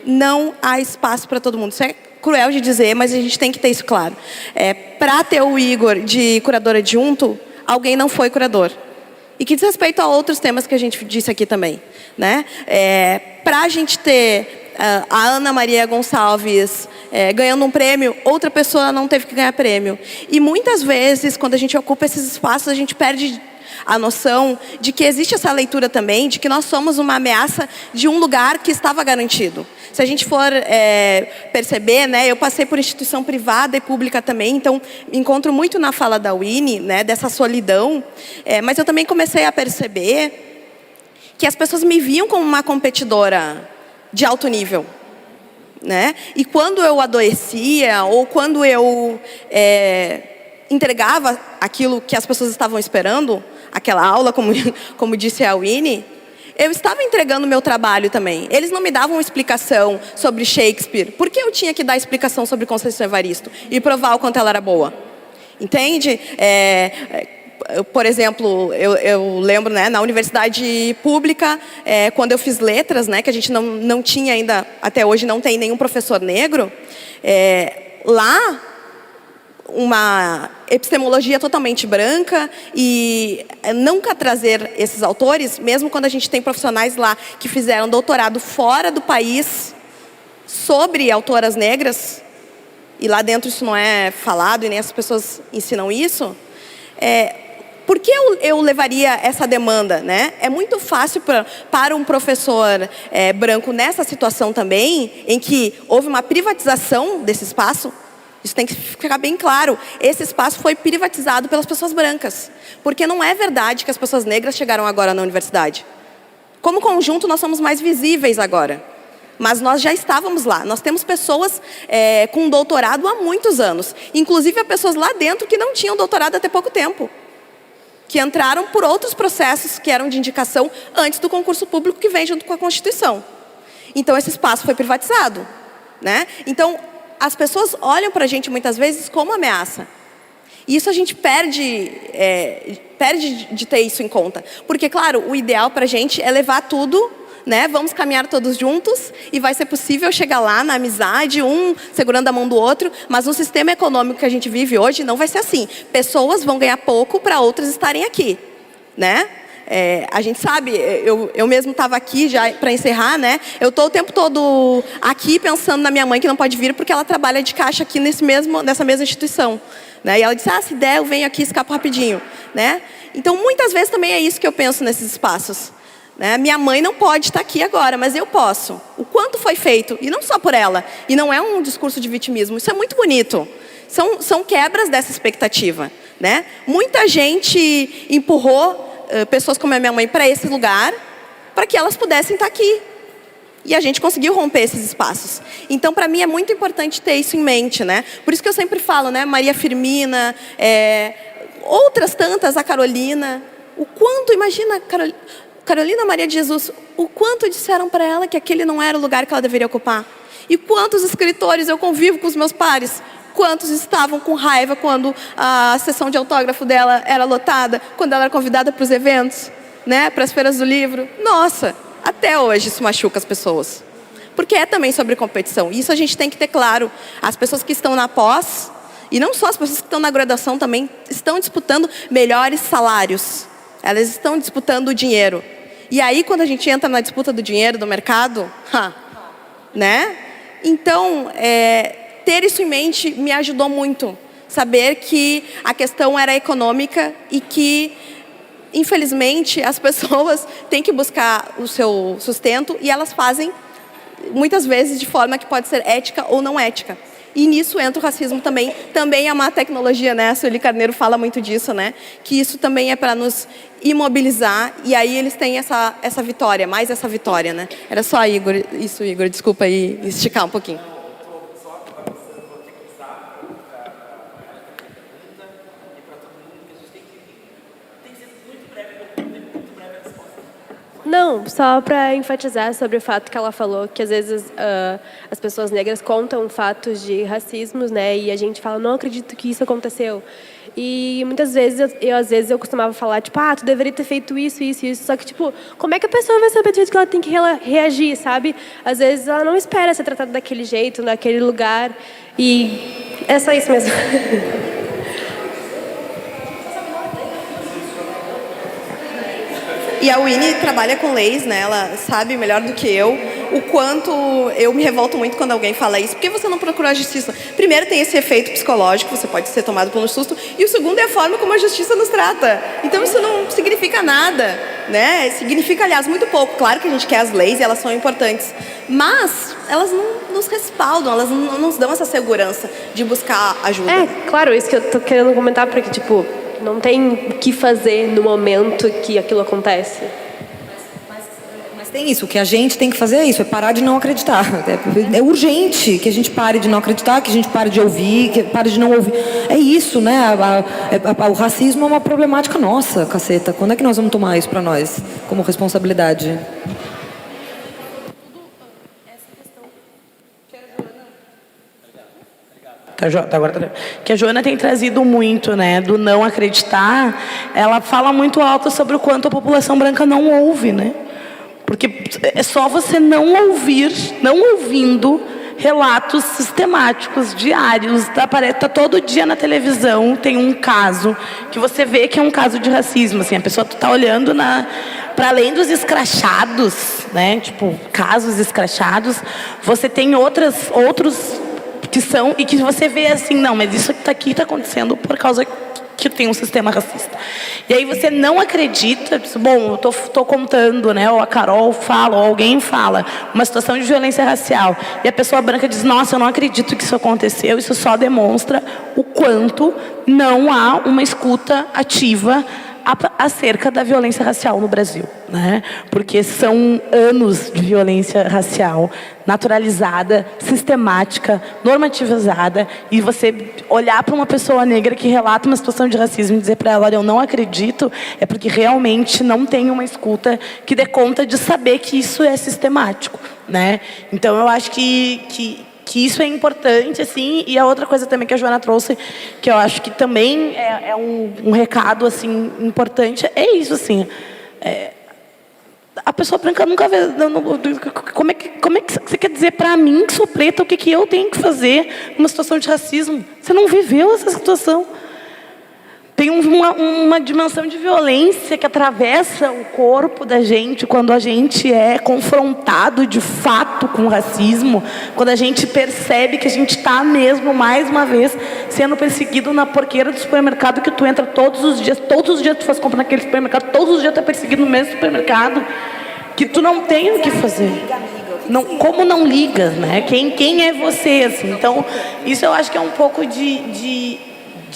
Não há espaço para todo mundo. Isso é cruel de dizer, mas a gente tem que ter isso claro. Para ter o Igor de curador adjunto, alguém não foi curador. E que diz respeito a outros temas que a gente disse aqui também. Né? Para a gente ter a Ana Maria Gonçalves ganhando um prêmio, outra pessoa não teve que ganhar prêmio. E muitas vezes, quando a gente ocupa esses espaços, a gente perde a noção de que existe essa leitura também, de que nós somos uma ameaça de um lugar que estava garantido. Se a gente for perceber, né, eu passei por instituição privada e pública também, então me encontro muito na fala da Winnie, né, dessa solidão, mas eu também comecei a perceber que as pessoas me viam como uma competidora de alto nível. Né? E quando eu adoecia ou quando eu entregava aquilo que as pessoas estavam esperando, aquela aula, como disse a Winnie, eu estava entregando o meu trabalho também. Eles não me davam explicação sobre Shakespeare. Por que eu tinha que dar explicação sobre Conceição Evaristo e provar o quanto ela era boa? Entende? Por exemplo, eu lembro, né, na universidade pública, quando eu fiz letras, né, que a gente não tinha ainda, até hoje não tem nenhum professor negro, lá uma epistemologia totalmente branca e nunca trazer esses autores, mesmo quando a gente tem profissionais lá que fizeram doutorado fora do país sobre autoras negras, e lá dentro isso não é falado e nem as pessoas ensinam isso, por que eu levaria essa demanda? Né? É muito fácil para um professor branco nessa situação também, em que houve uma privatização desse espaço. Isso tem que ficar bem claro. Esse espaço foi privatizado pelas pessoas brancas. Porque não é verdade que as pessoas negras chegaram agora na universidade. Como conjunto, nós somos mais visíveis agora. Mas nós já estávamos lá. Nós temos pessoas com doutorado há muitos anos. Inclusive, há pessoas lá dentro que não tinham doutorado até pouco tempo. Que entraram por outros processos que eram de indicação antes do concurso público que vem junto com a Constituição. Então, esse espaço foi privatizado. Né? Então, as pessoas olham para a gente muitas vezes como ameaça. E isso a gente perde de ter isso em conta. Porque, claro, o ideal para a gente é levar tudo, né? Vamos caminhar todos juntos e vai ser possível chegar lá na amizade, um segurando a mão do outro, mas no sistema econômico que a gente vive hoje não vai ser assim. Pessoas vão ganhar pouco para outras estarem aqui. Né? A gente sabe, eu mesmo estava aqui já para encerrar, né? Eu estou o tempo todo aqui pensando na minha mãe que não pode vir porque ela trabalha de caixa aqui nessa mesma instituição. Né? E ela disse, se der eu venho aqui e escapo rapidinho. Né? Então muitas vezes também é isso que eu penso nesses espaços. Né? Minha mãe não pode estar aqui agora, mas eu posso. O quanto foi feito, e não só por ela. E não é um discurso de vitimismo, isso é muito bonito. São quebras dessa expectativa. Né? Muita gente empurrou pessoas como a minha mãe para esse lugar, para que elas pudessem estar aqui. E a gente conseguiu romper esses espaços. Então, para mim, é muito importante ter isso em mente. Né? Por isso que eu sempre falo, né? Maria Firmina, outras tantas, a Carolina. O quanto, imagina, Carolina Maria de Jesus, o quanto disseram para ela que aquele não era o lugar que ela deveria ocupar. E quantos escritores eu convivo com os meus pares, quantos estavam com raiva quando a sessão de autógrafo dela era lotada, quando ela era convidada para os eventos, né, para as feiras do livro. Nossa, até hoje isso machuca as pessoas. Porque é também sobre competição. Isso a gente tem que ter claro. As pessoas que estão na pós, e não só as pessoas que estão na graduação também, estão disputando melhores salários. Elas estão disputando o dinheiro. E aí, quando a gente entra na disputa do dinheiro, do mercado, né? Então, ter isso em mente me ajudou muito. Saber que a questão era econômica e que, infelizmente, as pessoas têm que buscar o seu sustento e elas fazem muitas vezes de forma que pode ser ética ou não ética. E nisso entra o racismo também. Também é uma tecnologia, né? A Sueli Carneiro fala muito disso, né? Que isso também é para nos imobilizar. E aí eles têm essa vitória, mais essa vitória, né? Era só isso, Igor. Desculpa aí esticar um pouquinho. Não, só para enfatizar sobre o fato que ela falou, que às vezes as pessoas negras contam fatos de racismos, né? E a gente fala, não acredito que isso aconteceu. E muitas vezes, às vezes eu costumava falar, tipo, tu deveria ter feito isso, isso, isso. Só que, tipo, como é que a pessoa vai saber do jeito que ela tem que reagir, sabe? Às vezes ela não espera ser tratada daquele jeito, naquele lugar. E é só isso mesmo. E a Winnie trabalha com leis, né? Ela sabe melhor do que eu o quanto eu me revolto muito quando alguém fala isso. Por que você não procurou a justiça? Primeiro tem esse efeito psicológico, você pode ser tomado pelo susto. E o segundo é a forma como a justiça nos trata. Então isso não significa nada, né? Significa, aliás, muito pouco. Claro que a gente quer as leis e elas são importantes. Mas elas não nos respaldam, elas não nos dão essa segurança de buscar ajuda. É, claro, isso que eu tô querendo comentar, porque, tipo, não tem o que fazer no momento que aquilo acontece. Mas tem isso, o que a gente tem que fazer é isso, é parar de não acreditar. É urgente que a gente pare de não acreditar, que a gente pare de ouvir, que pare de não ouvir. É isso, né? O racismo é uma problemática nossa, caceta. Quando é que nós vamos tomar isso para nós, como responsabilidade? Que a Joana tem trazido muito, né, do não acreditar, ela fala muito alto sobre o quanto a população branca não ouve, né? Porque é só você não ouvindo relatos sistemáticos, diários, tá todo dia na televisão, tem um caso que você vê que é um caso de racismo, assim, a pessoa tá olhando para além dos escrachados, né, tipo, casos escrachados, você tem outros que são, e que você vê assim, não, mas isso aqui está acontecendo por causa que tem um sistema racista. E aí você não acredita, bom, eu tô contando, né, ou a Carol fala, ou alguém fala, uma situação de violência racial, e a pessoa branca diz, nossa, eu não acredito que isso aconteceu, isso só demonstra o quanto não há uma escuta ativa acerca da violência racial no Brasil, né? Porque são anos de violência racial naturalizada, sistemática, normativizada, e você olhar para uma pessoa negra que relata uma situação de racismo e dizer para ela, olha, eu não acredito, é porque realmente não tem uma escuta que dê conta de saber que isso é sistemático, né? Então eu acho que isso é importante, assim, e a outra coisa também que a Joana trouxe, que eu acho que também é um recado, assim, importante, é isso, assim, a pessoa branca nunca vê, como é que você quer dizer para mim, que sou preta, o que eu tenho que fazer numa situação de racismo? Você não viveu essa situação. Tem uma dimensão de violência que atravessa o corpo da gente quando a gente é confrontado de fato com o racismo, quando a gente percebe que a gente está mesmo, mais uma vez, sendo perseguido na porqueira do supermercado que tu entra todos os dias tu faz compra naquele supermercado, todos os dias tu é perseguido no mesmo supermercado, que tu não tem o que fazer. Não, como não ligas, né? Quem é você, assim? Então, isso eu acho que é um pouco de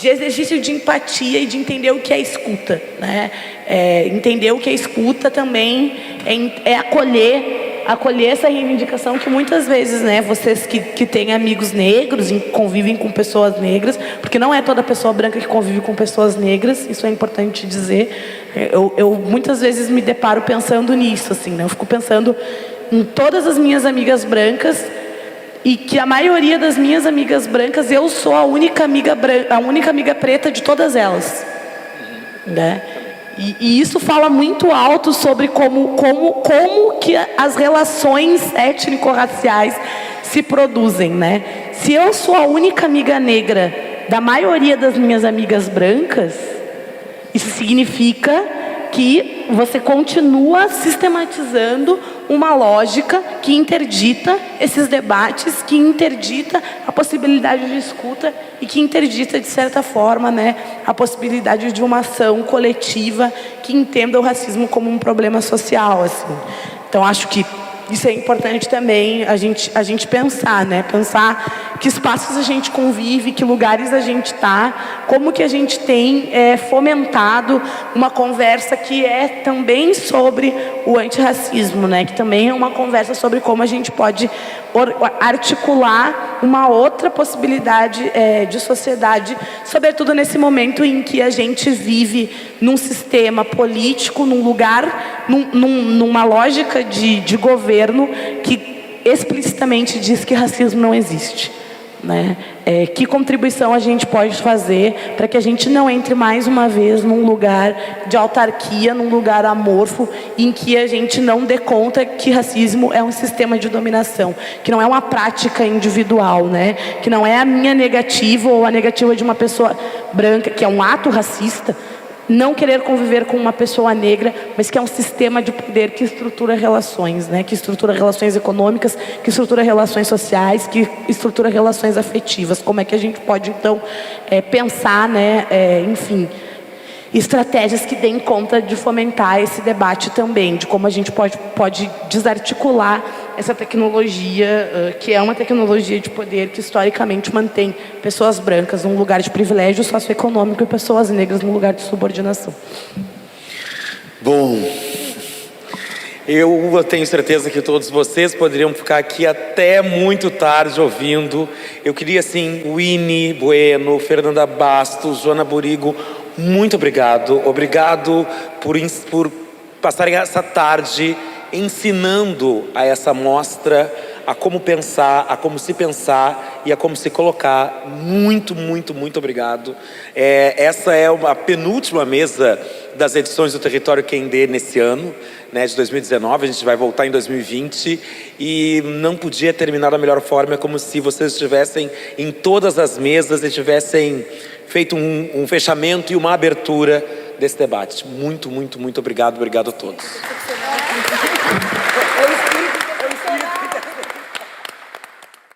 exercício de empatia e de entender o que é escuta, né? Entender o que é escuta também é acolher essa reivindicação que muitas vezes, né, vocês que têm amigos negros e convivem com pessoas negras, porque não é toda pessoa branca que convive com pessoas negras, isso é importante dizer. Eu muitas vezes me deparo pensando nisso, assim, né? Eu fico pensando em todas as minhas amigas brancas, e que a maioria das minhas amigas brancas, eu sou a única amiga preta de todas elas, né? E isso fala muito alto sobre como que as relações étnico-raciais se produzem, né? Se eu sou a única amiga negra da maioria das minhas amigas brancas, isso significa que você continua sistematizando uma lógica que interdita esses debates, que interdita a possibilidade de escuta e que interdita, de certa forma, né, a possibilidade de uma ação coletiva que entenda o racismo como um problema social, assim. Então, acho que isso é importante também a gente pensar, né? Pensar que espaços a gente convive, que lugares a gente está, como que a gente tem fomentado uma conversa que é também sobre o antirracismo, né? Que também é uma conversa sobre como a gente pode articular uma outra possibilidade de sociedade, sobretudo nesse momento em que a gente vive num sistema político, num lugar, numa lógica de governo que explicitamente diz que racismo não existe, né? Que contribuição a gente pode fazer para que a gente não entre mais uma vez num lugar de autarquia, num lugar amorfo, em que a gente não dê conta que racismo é um sistema de dominação, que não é uma prática individual, né? Que não é a minha negativa ou a negativa de uma pessoa branca, que é um ato racista, não querer conviver com uma pessoa negra, mas que é um sistema de poder que estrutura relações, né? Que estrutura relações econômicas, que estrutura relações sociais, que estrutura relações afetivas. Como é que a gente pode, então, pensar, né? Enfim, estratégias que deem conta de fomentar esse debate também, de como a gente pode desarticular essa tecnologia, que é uma tecnologia de poder que historicamente mantém pessoas brancas num lugar de privilégio socioeconômico e pessoas negras num lugar de subordinação. Bom, eu tenho certeza que todos vocês poderiam ficar aqui até muito tarde ouvindo. Eu queria, assim, Winnie Bueno, Fernanda Bastos, Joana Burigo, muito obrigado. Obrigado por passarem essa tarde ensinando a essa mostra a como pensar, a como se pensar e a como se colocar. Muito, muito, muito obrigado. Essa é a penúltima mesa das edições do Território Quendê nesse ano, né, de 2019. A gente vai voltar em 2020 e não podia terminar da melhor forma. É como se vocês estivessem em todas as mesas e tivessem feito um fechamento e uma abertura desse debate. Muito, muito, muito obrigado. Obrigado a todos.